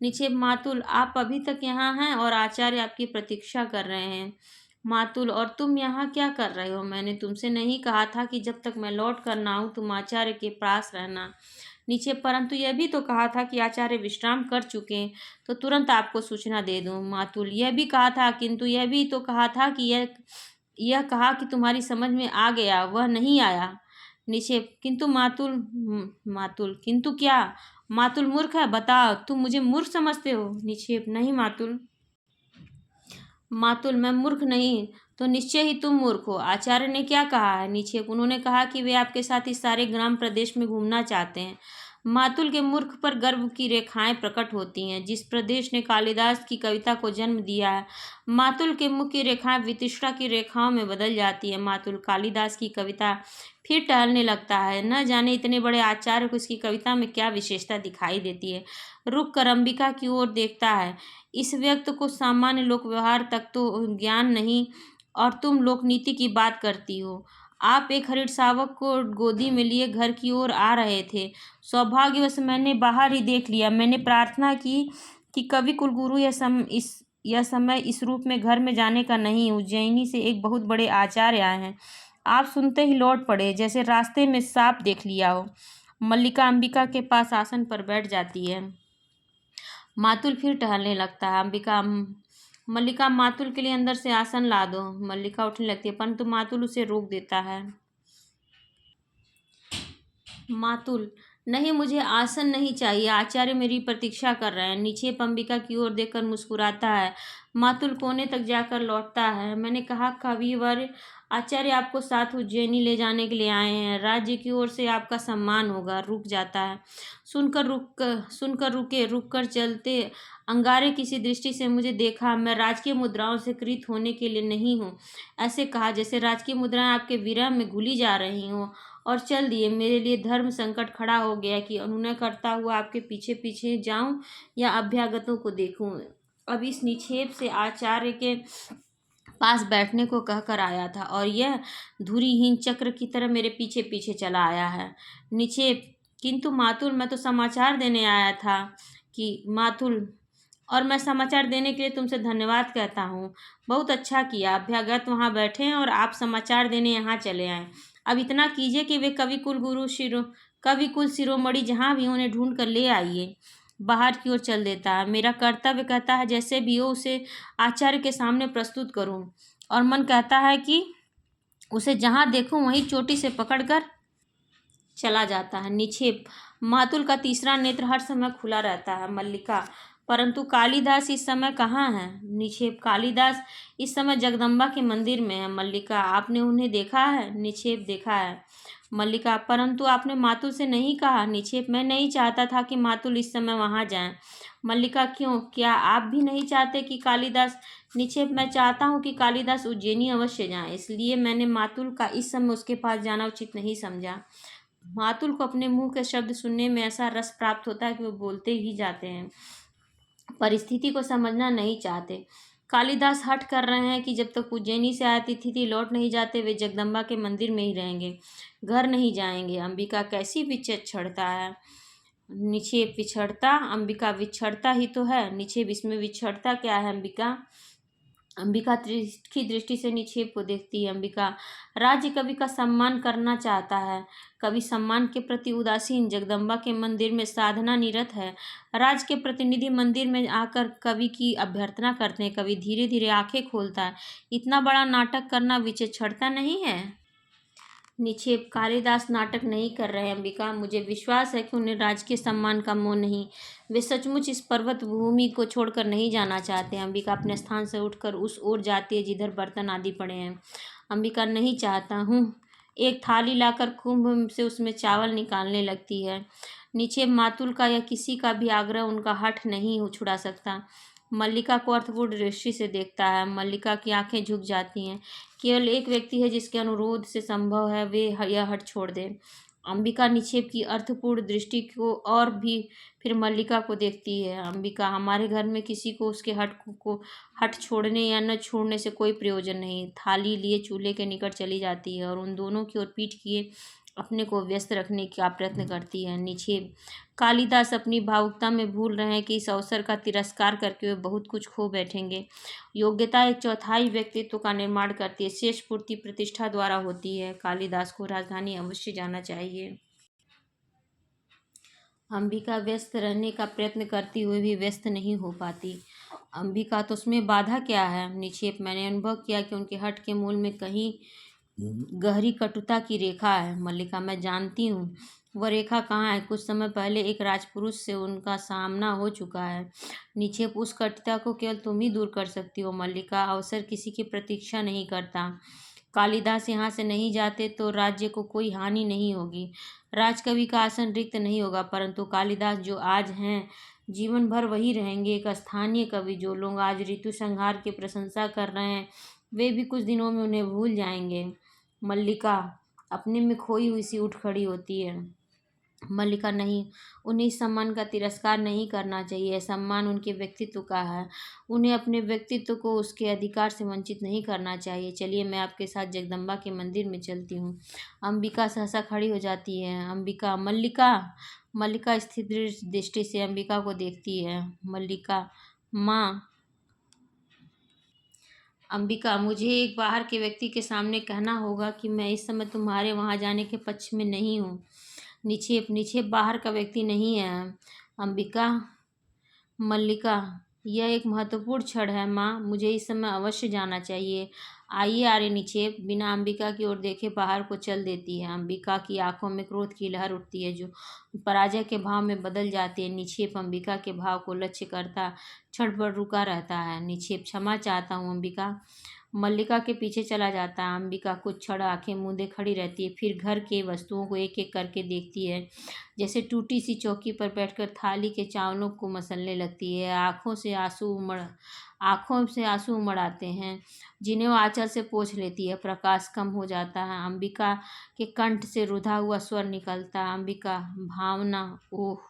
निक्षेप, मातुल, आप अभी तक यहाँ हैं और आचार्य आपकी प्रतीक्षा कर रहे हैं। मातुल, और तुम यहाँ क्या कर रहे हो? मैंने तुमसे नहीं कहा था कि जब तक मैं लौट कर ना आऊँ तुम आचार्य के पास रहना? नीचे, परंतु यह भी तो कहा था कि आचार्य विश्राम कर चुके तो तुरंत आपको सूचना दे दूं। मातुल, यह भी कहा था, किंतु यह भी तो कहा था कि यह कहा कि तुम्हारी समझ में आ गया, वह नहीं आया। निक्षेप, किंतु मातुल। मातुल, किंतु क्या? मातुल मूर्ख है, बताओ, तुम मुझे मूर्ख समझते हो? निक्षेप, नहीं मातुल। मातुल, मैं मूर्ख नहीं तो निश्चय ही तुम मूर्ख हो। आचार्य ने क्या कहा है? निक्षेप, उन्होंने कहा कि वे आपके साथ इस सारे ग्राम प्रदेश में घूमना चाहते हैं। मातुल के मुख पर गर्व की रेखाएं प्रकट होती हैं। जिस प्रदेश ने कालिदास की कविता को जन्म दिया है, मातुल के मुख की रेखाएं वितृष्णा की रेखाओं में बदल जाती है। मातुल कालिदास की कविता फिर टहलने लगता है। न जाने इतने बड़े आचार्य को इसकी कविता में क्या विशेषता दिखाई देती है। रुक कर अंबिका की ओर देखता है। इस व्यक्त को सामान्य लोक व्यवहार तक तो ज्ञान नहीं, और तुम लोकनीति की बात करती हो। आप एक हरिण शावक को गोदी में लिए घर की ओर आ रहे थे। सौभाग्यवश मैंने बाहर ही देख लिया। मैंने प्रार्थना की कि कवि कुलगुरु यह समय इस रूप में घर में जाने का नहीं। उज्जैनी से एक बहुत बड़े आचार्य आए हैं। आप सुनते ही लौट पड़े, जैसे रास्ते में सांप देख लिया हो। मल्लिका अंबिका के पास आसन पर बैठ जाती है। मातुल फिर टहलने लगता है। मल्लिका, मातुल के लिए अंदर से आसन ला दो। मल्लिका उठने लगती है, परंतु मातुल उसे रोक देता है। मातुल, नहीं, मुझे आसन नहीं चाहिए, आचार्य मेरी प्रतीक्षा कर रहे हैं। निक्षेप अंबिका की ओर देखकर मुस्कुराता है। मातुल कोने तक जाकर लौटता है। मैंने कहा, कविवर, आचार्य आपको साथ उज्जैनी ले जाने के लिए आए हैं, राज्य की ओर से आपका सम्मान होगा। रुक जाता है। सुनकर रुक कर चलते। अंगारे किसी दृष्टि से मुझे देखा। मैं राजकीय मुद्राओं से कृत होने के लिए नहीं हूँ। ऐसे कहा जैसे राजकीय मुद्राएं आपके विरह में घुली जा रही हों। और चल दिए। मेरे लिए धर्म संकट खड़ा हो गया कि अनुनय करता हुआ आपके पीछे पीछे जाऊं या अभ्यागतों को देखूं। अब इस निक्षेप से आचार्य के पास बैठने को कहकर आया था और यह धुरीहीन चक्र की तरह मेरे पीछे पीछे चला आया है। निक्षेप, किंतु मातुल, मैं तो समाचार देने आया था। कि मातुल, और मैं समाचार देने के लिए तुमसे धन्यवाद कहता हूँ। बहुत अच्छा किया, अभ्यागत वहाँ बैठे हैं और आप समाचार देने यहाँ चले आए। अब इतना कीजिए कि वे कवि कुल शिरोमणि जहाँ भी उन्हें ढूंढ कर ले आइए। बाहर की ओर चल देता है। मेरा कर्तव्य कहता है जैसे भी हो उसे आचार्य के सामने प्रस्तुत करूं, और मन कहता है कि उसे जहाँ देखूं वहीं चोटी से पकड़कर चला जाता है। निक्षेप, मातुल का तीसरा नेत्र हर समय खुला रहता है। मल्लिका, परंतु कालिदास इस समय कहाँ है? निक्षेप, कालिदास इस समय जगदम्बा के मंदिर में है। मल्लिका, आपने उन्हें देखा है? निक्षेप, देखा है। मल्लिका, परंतु आपने मातुल से नहीं कहा। निक्षेप, मैं नहीं चाहता था कि मातुल इस समय वहां जाएं। मल्लिका, क्यों? क्या आप भी नहीं चाहते कि कालिदास? निक्षेप, मैं चाहता हूँ कि कालिदास उज्जैनी अवश्य जाएं, इसलिए मैंने मातुल का इस समय उसके पास जाना उचित नहीं समझा। मातुल को अपने मुंह के शब्द सुनने में ऐसा रस प्राप्त होता है कि वो बोलते ही जाते हैं, परिस्थिति को समझना नहीं चाहते। कालिदास हठ कर रहे हैं कि जब तक उज्जैनी से आए अतिथि लौट नहीं जाते वे जगदम्बा के मंदिर में ही रहेंगे, घर नहीं जाएंगे। अंबिका, कैसी विचक्षणता है! निक्षेप, विछड़ता? अंबिका, विछड़ता ही तो है। निक्षेप, इसमें विछड़ता क्या है? अंबिका अंबिका की दृष्टि से निक्षेप को देखती है। अंबिका, राज्य कवि का सम्मान करना चाहता है, कवि सम्मान के प्रति उदासीन, जगदम्बा के मंदिर में साधना निरत है। राज के प्रतिनिधि मंदिर में आकर कवि की अभ्यर्थना करते हैं। कवि धीरे धीरे आंखें खोलता है। इतना बड़ा नाटक करना विचक्षणता नहीं है? निक्षेप, कालिदास नाटक नहीं कर रहे अंबिका, मुझे विश्वास है कि उन्हें राजकीय सम्मान का मोह नहीं। वे सचमुच इस पर्वत भूमि को छोड़कर नहीं जाना चाहते। अंबिका अपने स्थान से उठकर उस ओर जाती है जिधर बर्तन आदि पड़े हैं। अंबिका, नहीं चाहता हूँ। एक थाली लाकर कुंभ से उसमें चावल निकालने लगती है। निक्षेप, मातुल का या किसी का भी आग्रह उनका हठ नहीं छुड़ा सकता। मल्लिका को अर्थपूर्ण दृष्टि से देखता है। मल्लिका की आंखें झुक जाती हैं। केवल एक व्यक्ति है जिसके अनुरोध से संभव है वे यह हट छोड़ दे। अंबिका निक्षेप की अर्थपूर्ण दृष्टि को और भी फिर मल्लिका को देखती है। अंबिका, हमारे घर में किसी को उसके हट छोड़ने या न छोड़ने से कोई प्रयोजन नहीं। थाली लिए चूल्हे के निकट चली जाती है और उन दोनों की ओर पीठ किए अपने को व्यस्त रखने का प्रयत्न करती है। निक्षेप, कालिदास अपनी भावुकता में भूल रहे हैं कि इस अवसर का तिरस्कार करके वे बहुत कुछ खो बैठेंगे। योग्यता एक चौथाई व्यक्तित्व का निर्माण करती है, शेष पूर्ति प्रतिष्ठा द्वारा होती है। कालिदास को राजधानी अवश्य जाना चाहिए। अंबिका व्यस्त रहने का प्रयत्न करती हुए भी व्यस्त नहीं हो पाती। अंबिका, तो उसमें बाधा क्या है? निक्षेप, मैंने अनुभव किया कि उनके हट के मूल में कहीं गहरी कटुता की रेखा है। मल्लिका, मैं जानती हूँ वह रेखा कहाँ है। कुछ समय पहले एक राजपुरुष से उनका सामना हो चुका है। निक्षेप, उस कटुता को केवल तुम ही दूर कर सकती हो। मल्लिका, अवसर किसी की प्रतीक्षा नहीं करता। कालिदास यहाँ से नहीं जाते तो राज्य को कोई हानि नहीं होगी, राजकवि का आसन रिक्त नहीं होगा, परंतु कालिदास जो आज हैं जीवन भर वही रहेंगे। एक स्थानीय कवि, जो लोग आज ऋतु संहार की प्रशंसा कर रहे हैं वे भी कुछ दिनों में उन्हें भूल जाएंगे। मल्लिका अपने में खोई हुई सी उठ खड़ी होती है। मल्लिका, नहीं, उन्हें इस सम्मान का तिरस्कार नहीं करना चाहिए। सम्मान उनके व्यक्तित्व का है, उन्हें अपने व्यक्तित्व को उसके अधिकार से वंचित नहीं करना चाहिए। चलिए, मैं आपके साथ जगदम्बा के मंदिर में चलती हूँ। अंबिका सहसा खड़ी हो जाती है। अंबिका, मल्लिका। मल्लिका स्थिर दृष्टि से अंबिका को देखती है। मल्लिका, माँ। अंबिका, मुझे एक बाहर के व्यक्ति के सामने कहना होगा कि मैं इस समय तुम्हारे वहां जाने के पक्ष में नहीं हूँ। निक्षेप बाहर का व्यक्ति नहीं है। अंबिका, मल्लिका, यह एक महत्वपूर्ण क्षण है माँ, मुझे इस समय अवश्य जाना चाहिए। आइए आर्य निक्षेप बिना अंबिका की ओर देखे बाहर को चल देती है। अंबिका की आंखों में क्रोध की लहर उठती है जो पराजय के भाव में बदल जाती है। निक्षेप अंबिका के भाव को लक्ष्य करता क्षण भर रुका रहता है। निक्षेप, क्षमा चाहता हूँ अंबिका। मल्लिका के पीछे चला जाता है। अंबिका कुछ क्षण आंखें मूंदे खड़ी रहती है, फिर घर के वस्तुओं को एक एक करके देखती है, जैसे टूटी सी चौकी पर बैठकर थाली के चावलों को मसलने लगती है। आंखों से आंसू उमड़ आते हैं, जिन्हें वो आंचल से पोंछ लेती है। प्रकाश कम हो जाता है। अंबिका के कंठ से रुधा हुआ स्वर निकलता है, अंबिका। भावना, ओह।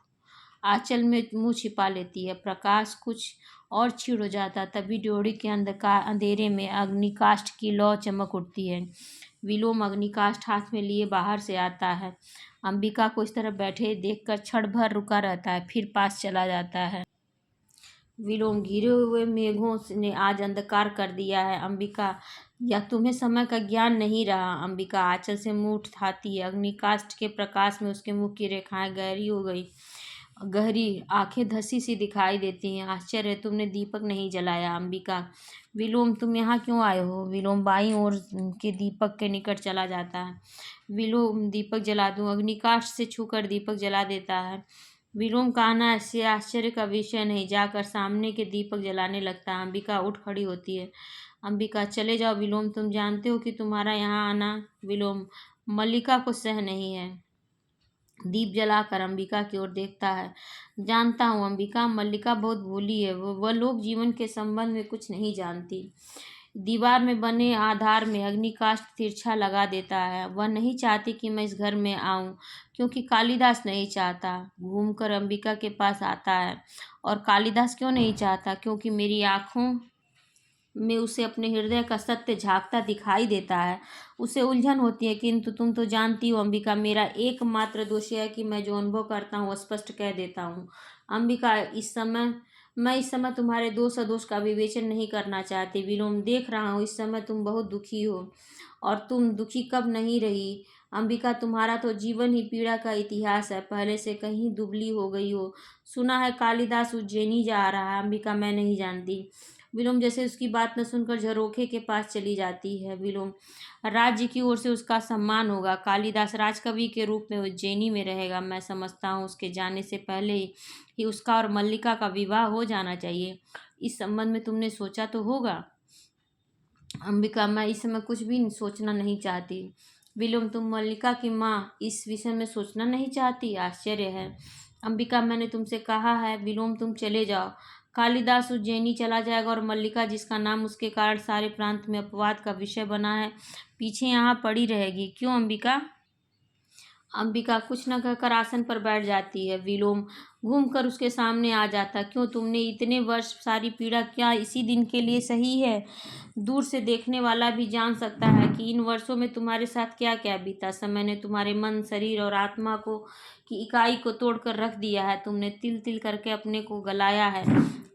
आंचल में मुंह छिपा लेती है। प्रकाश कुछ और क्षीण हो जाता, तभी ड्योढ़ी के अंधेरे में अग्निकाष्ठ की लौ चमक उठती है। विलोम अग्निकाष्ठ हाथ में लिए बाहर से आता है। अंबिका को इस तरह बैठे देखकर क्षण भर रुका रहता है, फिर पास चला जाता है। विलोम, घिरे हुए मेघों ने आज अंधकार कर दिया है अंबिका, या तुम्हें समय का ज्ञान नहीं रहा। अंबिका आंचल से मुंह उठाती है। अग्निकाष्ठ के प्रकाश में उसके मुख की रेखाएं गहरी हो गई, गहरी आंखें धसी सी दिखाई देती हैं। आश्चर्य, तुमने दीपक नहीं जलाया। अंबिका, विलोम तुम यहाँ क्यों आए हो। विलोम बाईं ओर के दीपक के निकट चला जाता है। विलोम, दीपक जला दूं। अग्निकाष्ठ से छूकर दीपक जला देता है। विलोम, कहना ऐसे आश्चर्य का विषय नहीं, जाकर सामने के दीपक जलाने लगता है। अंबिका उठ खड़ी होती है। अंबिका, चले जाओ विलोम, तुम जानते हो कि तुम्हारा यहाँ आना विलोम मल्लिका को सह नहीं है। दीप जलाकर अंबिका की ओर देखता है। जानता हूँ अंबिका, मल्लिका बहुत भोली है। वह लोग जीवन के संबंध में कुछ नहीं जानती। दीवार में बने आधार में अग्निकाष्ठ तिरछा लगा देता है। वह नहीं चाहती कि मैं इस घर में आऊं, क्योंकि कालिदास नहीं चाहता। घूमकर अंबिका के पास आता है। और कालिदास क्यों नहीं चाहता, क्योंकि मेरी आंखों में उसे अपने हृदय का सत्य झांकता दिखाई देता है। उसे उलझन होती है, किंतु तुम तो जानती हो अंबिका, मेरा एकमात्र दोष है कि मैं जो अनुभव करता हूँ स्पष्ट कह देता हूँ। अंबिका, मैं इस समय तुम्हारे दोष अदोष का विवेचन नहीं करना चाहती। विलोम, देख रहा हूँ इस समय तुम बहुत दुखी हो, और तुम दुखी कब नहीं रही। अंबिका, तुम्हारा तो जीवन ही पीड़ा का इतिहास है, पहले से कहीं दुबली हो गई हो। सुना है कालिदास उज्जैनी जा रहा है। अंबिका, मैं नहीं जानती। विलोम, जैसे उसकी बात न सुनकर झरोखे के पास चली जाती है। विलोम, राज्य की ओर से उसका सम्मान होगा। कालिदास राजकवि के रूप में उज्जैनी में रहेगा। मैं समझता हूँ उसके जाने से पहले ही उसका और मल्लिका का विवाह हो जाना चाहिए। इस संबंध में तुमने सोचा तो होगा। अंबिका, मैं इस समय कुछ भी सोचना नहीं चाहती। विलोम, तुम मल्लिका की माँ इस विषय में सोचना नहीं चाहती, आश्चर्य है। अंबिका, मैंने तुमसे कहा है। विलोम, तुम चले जाओ। कालिदास उज्जैनी चला जाएगा और मल्लिका, जिसका नाम उसके कारण सारे प्रांत में अपवाद का विषय बना है, पीछे यहाँ पड़ी रहेगी। क्यों अंबिका। अंबिका कुछ न कहकर आसन पर बैठ जाती है। विलोम घूमकर उसके सामने आ जाता। क्यों, तुमने इतने वर्ष सारी पीड़ा क्या इसी दिन के लिए सही है। दूर से देखने वाला भी जान सकता है कि इन वर्षों में तुम्हारे साथ क्या क्या बीता। समय ने तुम्हारे मन, शरीर और आत्मा को की इकाई को तोड़कर रख दिया है। तुमने तिल तिल करके अपने को गलाया है।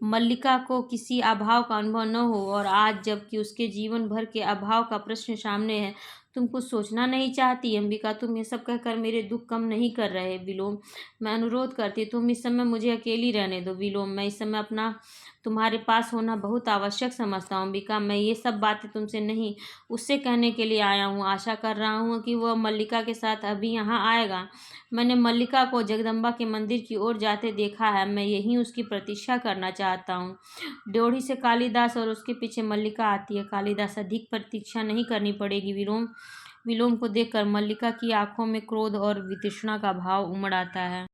मल्लिका को किसी अभाव का अनुभव न हो, और आज जबकि उसके जीवन भर के अभाव का प्रश्न सामने है, तुम कुछ सोचना नहीं चाहती। अंबिका, तुम ये सब कहकर मेरे दुख कम नहीं कर रहे। विलोम, मैं अनुरोध करती तुम इस समय मुझे अकेली रहने दो। विलोम, मैं इस समय अपना तुम्हारे पास होना बहुत आवश्यक समझता हूँ। अंबिका, मैं ये सब बातें तुमसे नहीं, उससे कहने के लिए आया हूँ। आशा कर रहा हूँ कि वह मल्लिका के साथ अभी यहाँ आएगा। मैंने मल्लिका को जगदम्बा के मंदिर की ओर जाते देखा है। मैं यहीं उसकी प्रतीक्षा करना चाहता हूँ। ड्योढ़ी से कालिदास और उसके पीछे मल्लिका आती है। कालिदास, अधिक प्रतीक्षा नहीं करनी पड़ेगी। विलोम विलोम को देखकर मल्लिका की आंखों में क्रोध और वितृष्णा का भाव उमड़ आता है,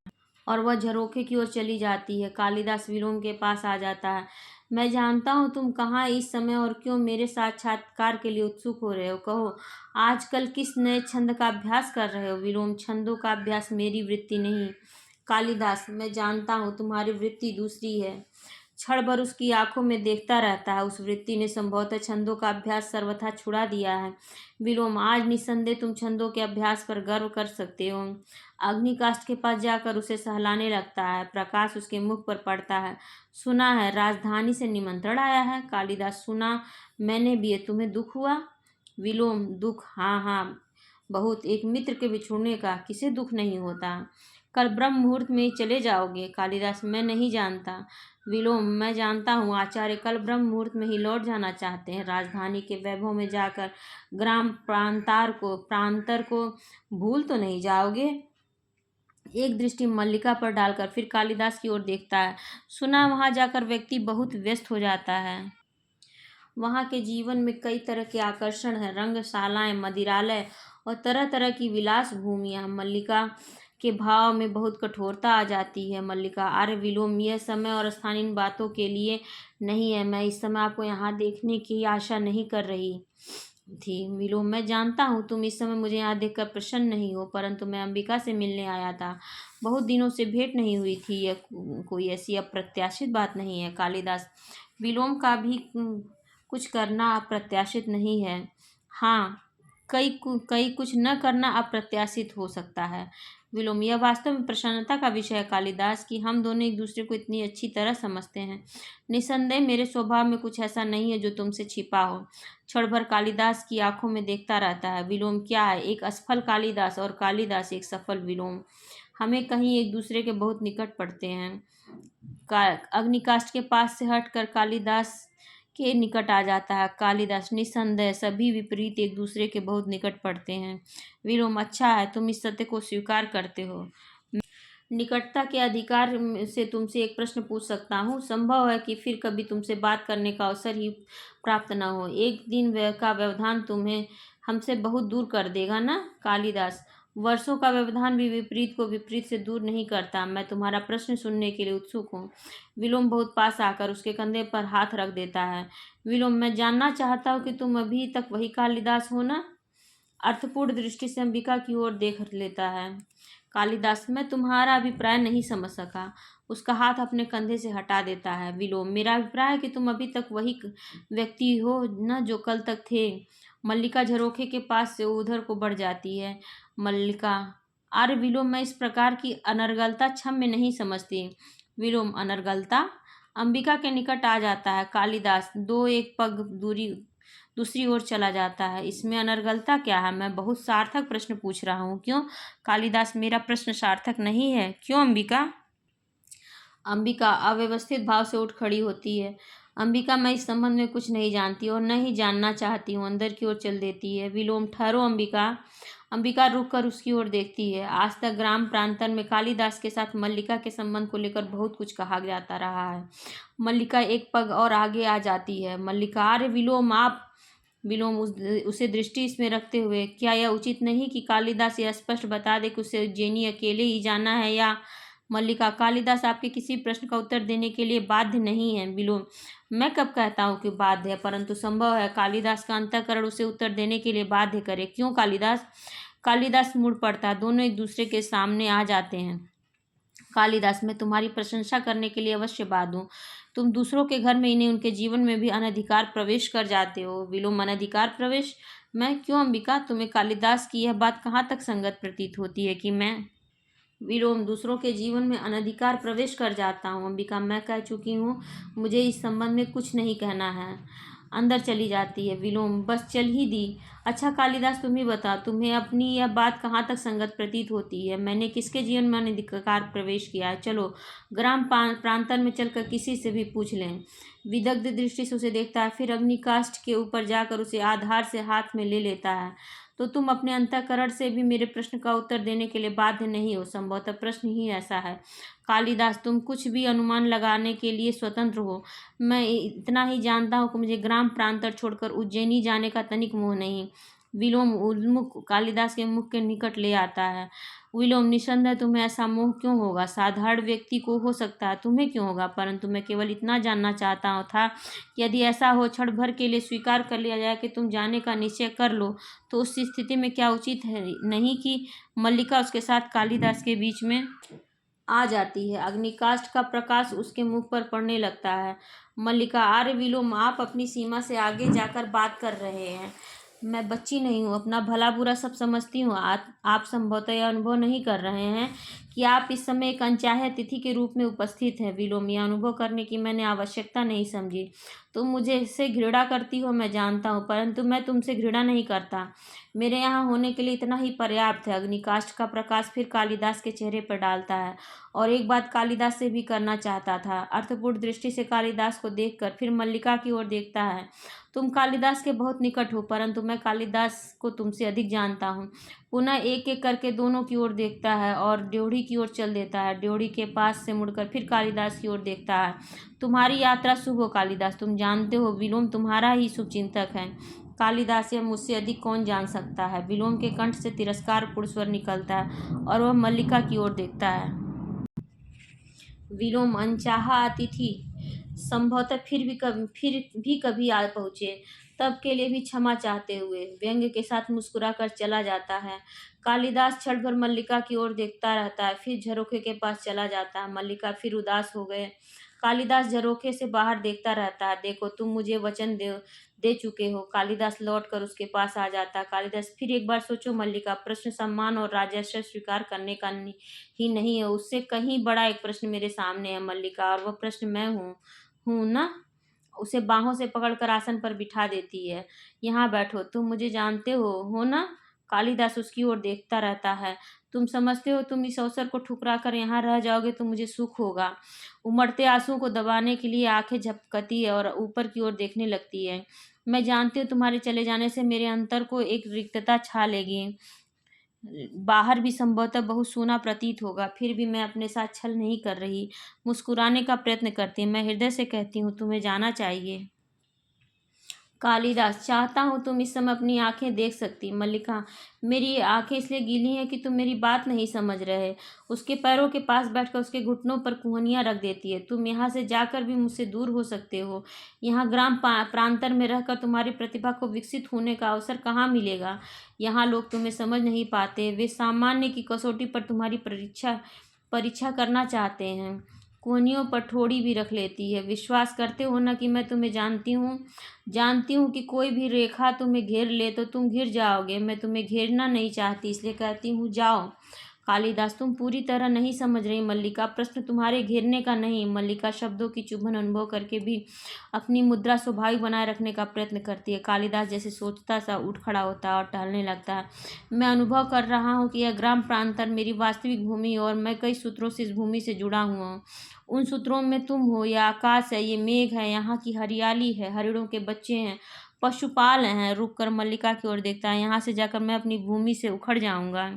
और वह झरोखे की ओर चली जाती है। कालिदास विलोम के पास आ जाता है। मैं जानता हूँ तुम कहाँ इस समय और क्यों मेरे साक्षात्कार के लिए उत्सुक हो रहे हो। कहो, आजकल किस नए छंद का अभ्यास कर रहे हो। विलोम, छंदों का अभ्यास मेरी वृत्ति नहीं। कालिदास, मैं जानता हूँ तुम्हारी वृत्ति दूसरी है। क्षण भर उसकी आंखों में देखता रहता है। उस वृत्ति ने संभवतः छंदों का अभ्यास सर्वथा छुड़ा दिया है। विलोम, आज निस्संदेह तुम छंदों के अभ्यास पर गर्व कर सकते हो। अग्निकाष्ठ के पास जाकर उसे सहलाने लगता है। प्रकाश उसके मुख पर पड़ता है। सुना है राजधानी से निमंत्रण आया है। कालिदास, सुना मैंने भी है। तुम्हें दुख हुआ। विलोम, दुख, हाँ हाँ बहुत। एक मित्र के बिछुड़ने का किसे दुख नहीं होता। कल ब्रह्म मुहूर्त में ही चले जाओगे। कालिदास, मैं नहीं जानता। विलोम, मैं जानता हूँ आचार्य कल ब्रह्म मुहूर्त में ही लौट जाना चाहते हैं। राजधानी के वैभव में जाकर ग्राम प्रांतर को भूल तो नहीं जाओगे? एक दृष्टि मल्लिका पर डालकर फिर कालिदास की ओर देखता है। सुना वहां जाकर व्यक्ति बहुत व्यस्त हो जाता है। वहाँ के जीवन में कई तरह के आकर्षण हैं, रंगशालाएं, मदिरालय और तरह तरह की विलास भूमियाँ। मल्लिका के भाव में बहुत कठोरता आ जाती है। मल्लिका, अरे विलोम, यह समय और स्थान इन बातों के लिए नहीं है। मैं इस समय आपको यहाँ देखने की आशा नहीं कर रही थी। विलोम, मैं जानता हूँ तुम इस समय मुझे यहाँ देखकर प्रसन्न नहीं हो, परंतु मैं अंबिका से मिलने आया था। बहुत दिनों से भेंट नहीं हुई थी। यह कोई ऐसी अप्रत्याशित बात नहीं है। कालिदास, विलोम का भी कुछ करना अप्रत्याशित नहीं है। हाँ, कई कुछ न करना अप्रत्याशित हो सकता है। विलोम, यह वास्तव में प्रसन्नता का विषय है कालिदास कि हम दोनों एक दूसरे को इतनी अच्छी तरह समझते हैं। निसंदेह मेरे स्वभाव में कुछ ऐसा नहीं है जो तुमसे छिपा हो। क्षण भर कालिदास की आंखों में देखता रहता है। विलोम क्या है? एक असफल कालिदास और कालिदास एक सफल विलोम। हमें कहीं एक दूसरे के बहुत निकट पड़ते हैं। अग्निकाष्ठ के पास से हटकर कालिदास के निकट आ जाता है। कालिदास, निस्संदेह सभी विपरीत एक दूसरे के बहुत निकट पड़ते हैं। विलोम, अच्छा है, तुम इस सत्य को स्वीकार करते हो। निकटता के अधिकार से तुमसे एक प्रश्न पूछ सकता हूँ? संभव है कि फिर कभी तुमसे बात करने का अवसर ही प्राप्त न हो। एक दिन का व्यवधान तुम्हें हमसे बहुत दूर कर देगा ना? कालिदास, वर्षों का व्यवधान भी विपरीत को विपरीत से दूर नहीं करता। मैं तुम्हारा प्रश्न सुनने के लिए उत्सुक हूँ। विलोम बहुत पास आकर उसके कंधे पर हाथ रख देता है। विलोम, मैं जानना चाहता हूँ कि तुम अभी तक वही कालिदास हो ना? अर्थपूर्ण दृष्टि से अंबिका की ओर देख लेता है। कालिदास, मैं तुम्हारा अभिप्राय नहीं समझ सका। उसका हाथ अपने कंधे से हटा देता है। विलोम, मेरा अभिप्राय है कि तुम अभी तक वही व्यक्ति हो न जो कल तक थे। मल्लिका झरोखे के पास से उधर को बढ़ जाती है। मल्लिका, अरे विलोम, मैं इस प्रकार की अनर्गलता क्षम्य नहीं समझती। विलोम, अनर्गलता? अंबिका के निकट आ जाता है। कालिदास दो एक पग दूसरी ओर चला जाता है। इसमें अनर्गलता क्या है? मैं बहुत सार्थक प्रश्न पूछ रहा हूँ। क्यों? कालिदास, मेरा प्रश्न सार्थक नहीं है। क्यों अंबिका? अंबिका अव्यवस्थित भाव से उठ खड़ी होती है। अंबिका, मैं इस संबंध में कुछ नहीं जानती और न ही जानना चाहती हूँ। अंदर की ओर चल देती है। विलोम, ठहरो अंबिका। अंबिका रुक कर उसकी ओर देखती है। आज तक ग्राम प्रांतन में कालिदास के साथ मल्लिका के संबंध को लेकर बहुत कुछ कहा जाता रहा है। मल्लिका एक पग और आगे आ जाती है। मल्लिका, अरे विलोम, आप। विलोम उसे दृष्टि इसमें रखते हुए, क्या यह उचित नहीं कि कालिदास यह स्पष्ट बता दे कि उसे उज्जैनी अकेले ही जाना है या? मल्लिका, कालिदास आपके किसी प्रश्न का उत्तर देने के लिए बाध्य नहीं है। विलोम, मैं कब कहता हूँ कि बाध्य है, परंतु संभव है कालिदास का अंतःकरण उसे उत्तर देने के लिए बाध्य करे। क्यों कालिदास? कालिदास मुड़ पड़ता है। दोनों एक दूसरे के सामने आ जाते हैं। कालिदास, मैं तुम्हारी प्रशंसा करने के लिए अवश्य बाध्य हूँ। तुम दूसरों के घर में इन्हें उनके जीवन में भी अनधिकार प्रवेश कर जाते हो। विलोम, अनधिकार प्रवेश? मैं? क्यों अंबिका, तुम्हें कालिदास की यह बात कहाँ तक संगत प्रतीत होती है कि मैं विलोम दूसरों के जीवन में अनधिकार प्रवेश कर जाता हूँ? अंबिका, मैं कह चुकी हूँ, मुझे इस संबंध में कुछ नहीं कहना है। अंदर चली जाती है। विलोम, बस चल ही दी। अच्छा कालिदास, तुम ही बताओ, तुम्हें अपनी यह बात कहाँ तक संगत प्रतीत होती है? मैंने किसके जीवन में अनधिकार प्रवेश किया है? चलो ग्राम प्रांतन में चलकर किसी से भी पूछ लें। विदग्ध दृष्टि से उसे देखता है, फिर अग्निकाष्ठ के ऊपर जाकर उसे आधार से हाथ में ले लेता है। तो तुम अपने अंतःकरण से भी मेरे प्रश्न का उत्तर देने के लिए बाध्य नहीं हो। संभवतः प्रश्न ही ऐसा है। कालिदास, तुम कुछ भी अनुमान लगाने के लिए स्वतंत्र हो। मैं इतना ही जानता हूँ कि मुझे ग्राम प्रांतर छोड़कर उज्जैनी जाने का तनिक मोह नहीं। विलोम उन्मुख कालिदास के मुख के निकट ले आता है। विलोम, निसंदेह तुम्हें ऐसा मोह क्यों होगा? साधारण व्यक्ति को हो सकता है, तुम्हें क्यों होगा? परंतु मैं केवल इतना जानना चाहता था कि यदि ऐसा हो, क्षण भर के लिए स्वीकार कर लिया जाए कि तुम जाने का निश्चय कर लो, तो उस स्थिति में क्या उचित है नहीं कि मल्लिका उसके साथ कालिदास के बीच में आ जाती है। अग्निकाष्ठ का प्रकाश उसके मुख पर पड़ने लगता है। मल्लिका, आर्य विलोम, आप अपनी सीमा से आगे जाकर बात कर रहे हैं। मैं बच्ची नहीं हूँ, अपना भला बुरा सब समझती हूँ। आप संभवतः यह अनुभव नहीं कर रहे हैं कि आप इस समय एक अनचाहे अतिथि के रूप में उपस्थित हैं। विलोम, यह अनुभव करने की मैंने आवश्यकता नहीं समझी। तुम मुझे इससे घृणा करती हो, मैं जानता हूँ, परंतु मैं तुमसे घृणा नहीं करता। मेरे यहाँ होने के लिए इतना ही पर्याप्त है। अग्निकाष्ठ का प्रकाश फिर कालिदास के चेहरे पर डालता है, और एक बात कालिदास से भी करना चाहता था। अर्थपूर्ण दृष्टि से कालिदास को देखकर फिर मल्लिका की ओर देखता है। तुम कालिदास के बहुत निकट हो, परंतु मैं कालिदास को तुमसे अधिक जानता हूँ। पुनः एक एक करके दोनों की ओर देखता है और ड्योढ़ी की ओर चल देता है। ड्योढ़ी के पास से मुड़कर फिर कालिदास की ओर देखता है। तुम्हारी यात्रा शुभ हो कालिदास। तुम जानते हो विलोम तुम्हारा ही शुभचिंतक है। कालिदास, यह मुझसे अधिक कौन जान सकता है। विलोम के कंठ से तिरस्कार पूर्ण स्वर निकलता है और वह मल्लिका की ओर देखता है। विलोम, अनचाहा अतिथि संभवतः फिर भी कभी आ पहुँचे, तब के लिए भी क्षमा चाहते हुए व्यंग्य के साथ मुस्कुराकर चला जाता है। कालिदास क्षण भर मल्लिका की ओर देखता रहता है, फिर झरोखे के पास चला जाता है। मल्लिका फिर उदास हो गए। कालिदास झरोखे से बाहर देखता रहता है। देखो, तुम मुझे वचन दे चुके हो। कालिदास लौट कर उसके पास आ जाता है। कालिदास, फिर एक बार सोचो मल्लिका, प्रश्न सम्मान और राजस्व स्वीकार करने का ही नहीं है, उससे कहीं बड़ा एक प्रश्न मेरे सामने है मल्लिका, और वह प्रश्न मैं हूँ ना। उसे बाहों से पकड़कर आसन पर बिठा देती है। यहाँ बैठो, तुम मुझे जानते हो ना। कालिदास उसकी ओर देखता रहता है। तुम समझते हो तुम इस अवसर को ठुकरा कर यहाँ रह जाओगे तो मुझे सुख होगा। उमड़ते आंसुओं को दबाने के लिए आंखें झपकती है और ऊपर की ओर देखने लगती है। मैं जानती हूँ तुम्हारे चले जाने से मेरे अंतर को एक रिक्तता छा लेगी। बाहर भी संभवतः बहुत सूना प्रतीत होगा, फिर भी मैं अपने साथ छल नहीं कर रही। मुस्कुराने का प्रयत्न करती, मैं हृदय से कहती हूँ तुम्हें जाना चाहिए। कालिदास, चाहता हूँ तुम इस समय अपनी आंखें देख सकती। मल्लिका, मेरी आंखें इसलिए गीली हैं कि तुम मेरी बात नहीं समझ रहे। उसके पैरों के पास बैठकर उसके घुटनों पर कुहनियाँ रख देती है। तुम यहाँ से जाकर भी मुझसे दूर हो सकते हो। यहाँ ग्राम प्रांतर में रहकर तुम्हारी प्रतिभा को विकसित होने का अवसर कहाँ मिलेगा। यहाँ लोग तुम्हें समझ नहीं पाते। वे सामान्य की कसौटी पर तुम्हारी परीक्षा परीक्षा करना चाहते हैं। कोहनियों पर ठोड़ी भी रख लेती है। विश्वास करते हो ना कि मैं तुम्हें जानती हूँ कि कोई भी रेखा तुम्हें घेर ले तो तुम घिर जाओगे। मैं तुम्हें घेरना नहीं चाहती, इसलिए कहती हूँ जाओ। कालिदास, तुम पूरी तरह नहीं समझ रही मल्लिका। प्रश्न तुम्हारे घेरने का नहीं। मल्लिका शब्दों की चुभन अनुभव करके भी अपनी मुद्रा स्वाभाविक बनाए रखने का प्रयत्न करती है। कालिदास जैसे सोचता सा उठ खड़ा होता है और टहलने लगता है। मैं अनुभव कर रहा हूँ कि यह ग्राम प्रांतर मेरी वास्तविक भूमि और मैं कई सूत्रों से इस भूमि से जुड़ा हुआ हूँ। उन सूत्रों में तुम हो, यह आकाश है, ये मेघ है, यहाँ की हरियाली है, हरिणों के बच्चे हैं, पशुपाल हैं। रुक कर मल्लिका की ओर देखता है। यहाँ से जाकर मैं अपनी भूमि से उखड़ जाऊंगा।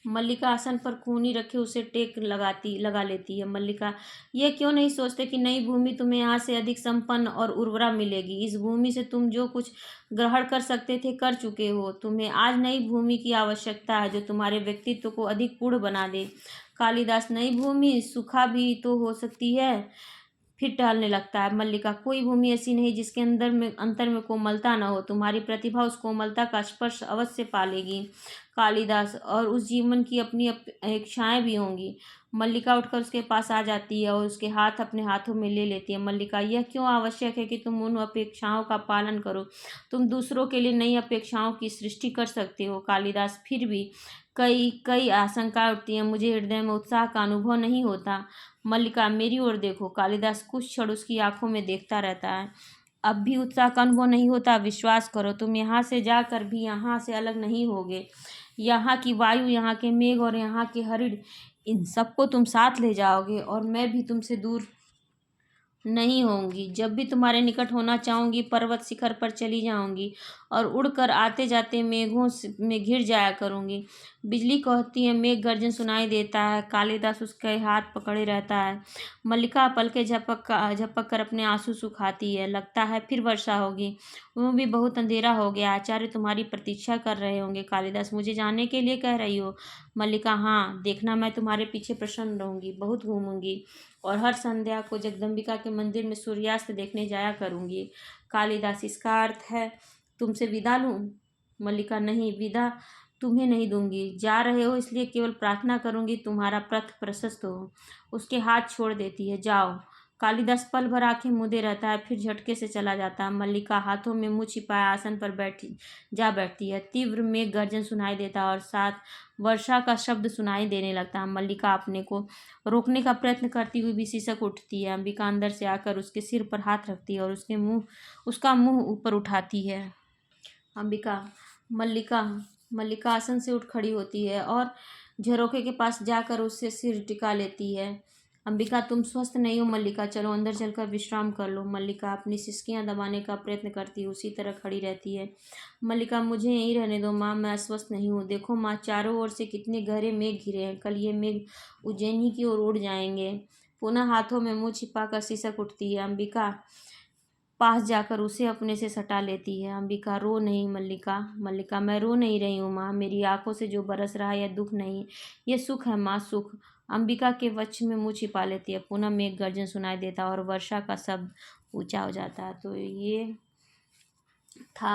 मल्लिका आसन पर कूहनी रखे उसे टेक लगा लेती है। मल्लिका, यह क्यों नहीं सोचते कि नई भूमि तुम्हें यहाँ से अधिक संपन्न और उर्वरा मिलेगी। इस भूमि से तुम जो कुछ ग्रहण कर सकते थे कर चुके हो। तुम्हें आज नई भूमि की आवश्यकता है जो तुम्हारे व्यक्तित्व को अधिक पूर्ण बना दे। कालिदास, नई भूमि सुखा भी तो हो सकती है। फिर टहलने लगता है। मल्लिका, कोई भूमि ऐसी नहीं जिसके अंतर में कोमलता न हो। तुम्हारी प्रतिभा उस कोमलता का स्पर्श अवश्य पालेगी। कालिदास, और उस जीवन की अपनी इच्छाएं भी होंगी। मल्लिका उठकर उसके पास आ जाती है और उसके हाथ अपने हाथों में ले लेती है। मल्लिका, यह क्यों आवश्यक है कि तुम उन अपेक्षाओं का पालन करो। तुम दूसरों के लिए नई अपेक्षाओं की सृष्टि कर सकते हो। कालिदास, फिर भी कई कई आशंकाएं उठती हैं। मुझे हृदय में उत्साह का अनुभव नहीं होता। मल्लिका, मेरी ओर देखो। कालिदास कुछ क्षण उसकी आंखों में देखता रहता है। अब भी उत्साह का अनुभव नहीं होता। विश्वास करो, तुम यहाँ से जाकर भी यहाँ से अलग नहीं होगे। यहाँ की वायु, यहाँ के मेघ और यहाँ के हरिण, इन सबको तुम साथ ले जाओगे और मैं भी तुमसे दूर नहीं होंगी। जब भी तुम्हारे निकट होना चाहूंगी पर्वत शिखर पर चली जाऊंगी और उड़कर आते जाते मेघों में घिर जाया करूंगी। बिजली कहती है, मेघ गर्जन सुनाई देता है। कालिदास उसके हाथ पकड़े रहता है। मल्लिका पलके झपक कर अपने आंसू सुखाती है। लगता है फिर वर्षा होगी। वो भी बहुत अंधेरा हो गया। आचार्य तुम्हारी प्रतीक्षा कर रहे होंगे। कालिदास, मुझे जाने के लिए कह रही हो। मल्लिका, हाँ, देखना मैं तुम्हारे पीछे प्रसन्न रहूंगी, बहुत घूमूंगी और हर संध्या को जगदम्बिका के मंदिर में सूर्यास्त देखने जाया करूंगी। कालिदास, इसका अर्थ है तुमसे विदा लूं। मल्लिका, नहीं, विदा तुम्हें नहीं दूंगी। जा रहे हो इसलिए केवल प्रार्थना करूंगी तुम्हारा पथ प्रशस्त हो। उसके हाथ छोड़ देती है। जाओ। कालिदास पल भर आंखें मूंदे रहता है, फिर झटके से चला जाता है। मल्लिका हाथों में मुंह छिपाए आसन पर बैठती है। तीव्र मेघ गर्जन सुनाई देता है और साथ वर्षा का शब्द सुनाई देने लगता है। मल्लिका अपने को रोकने का प्रयत्न करती हुई भी सिसक उठती है। अंबिका अंदर से आकर उसके सिर पर हाथ रखती है और उसका मुंह ऊपर उठाती है। अंबिका मल्लिका मल्लिका आसन से उठ खड़ी होती है और झरोखे के पास जाकर उससे सिर टिका लेती है। अंबिका, तुम स्वस्थ नहीं हो मल्लिका, चलो अंदर चलकर विश्राम कर लो। मल्लिका अपनी सिसकियां दबाने का प्रयत्न करती है, उसी तरह खड़ी रहती है। मल्लिका, मुझे यहीं रहने दो माँ, मैं अस्वस्थ नहीं हूँ। देखो माँ, चारों ओर से कितने गहरे मेघ घिरे हैं, कल ये मेघ उज्जैन ही की ओर उड़ जाएंगे। पुनः हाथों में मुंह छिपाकर सिसक उठती है। अंबिका पास जाकर उसे अपने से सटा लेती है। अंबिका, रो नहीं मल्लिका। मल्लिका, मैं रो नहीं रही हूँ माँ, मेरी आंखों से जो बरस रहा है यह दुख नहीं, यह सुख है माँ, सुख। अंबिका के वक्ष में मुंह छिपा लेती है। पुनः मेघ गर्जन सुनाई देता है और वर्षा का शब्द ऊंचा हो जाता है। तो ये था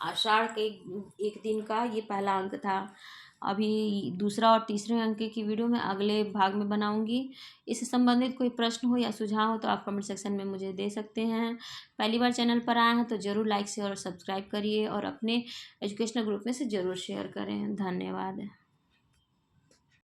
आषाढ़ के एक दिन का ये पहला अंक था। अभी दूसरा और तीसरे अंक की वीडियो मैं अगले भाग में बनाऊंगी। इससे संबंधित कोई प्रश्न हो या सुझाव हो तो आप कमेंट सेक्शन में मुझे दे सकते हैं। पहली बार चैनल पर आए हैं तो ज़रूर लाइक शेयर और सब्सक्राइब करिए और अपने एजुकेशनल ग्रुप में से ज़रूर शेयर करें। धन्यवाद।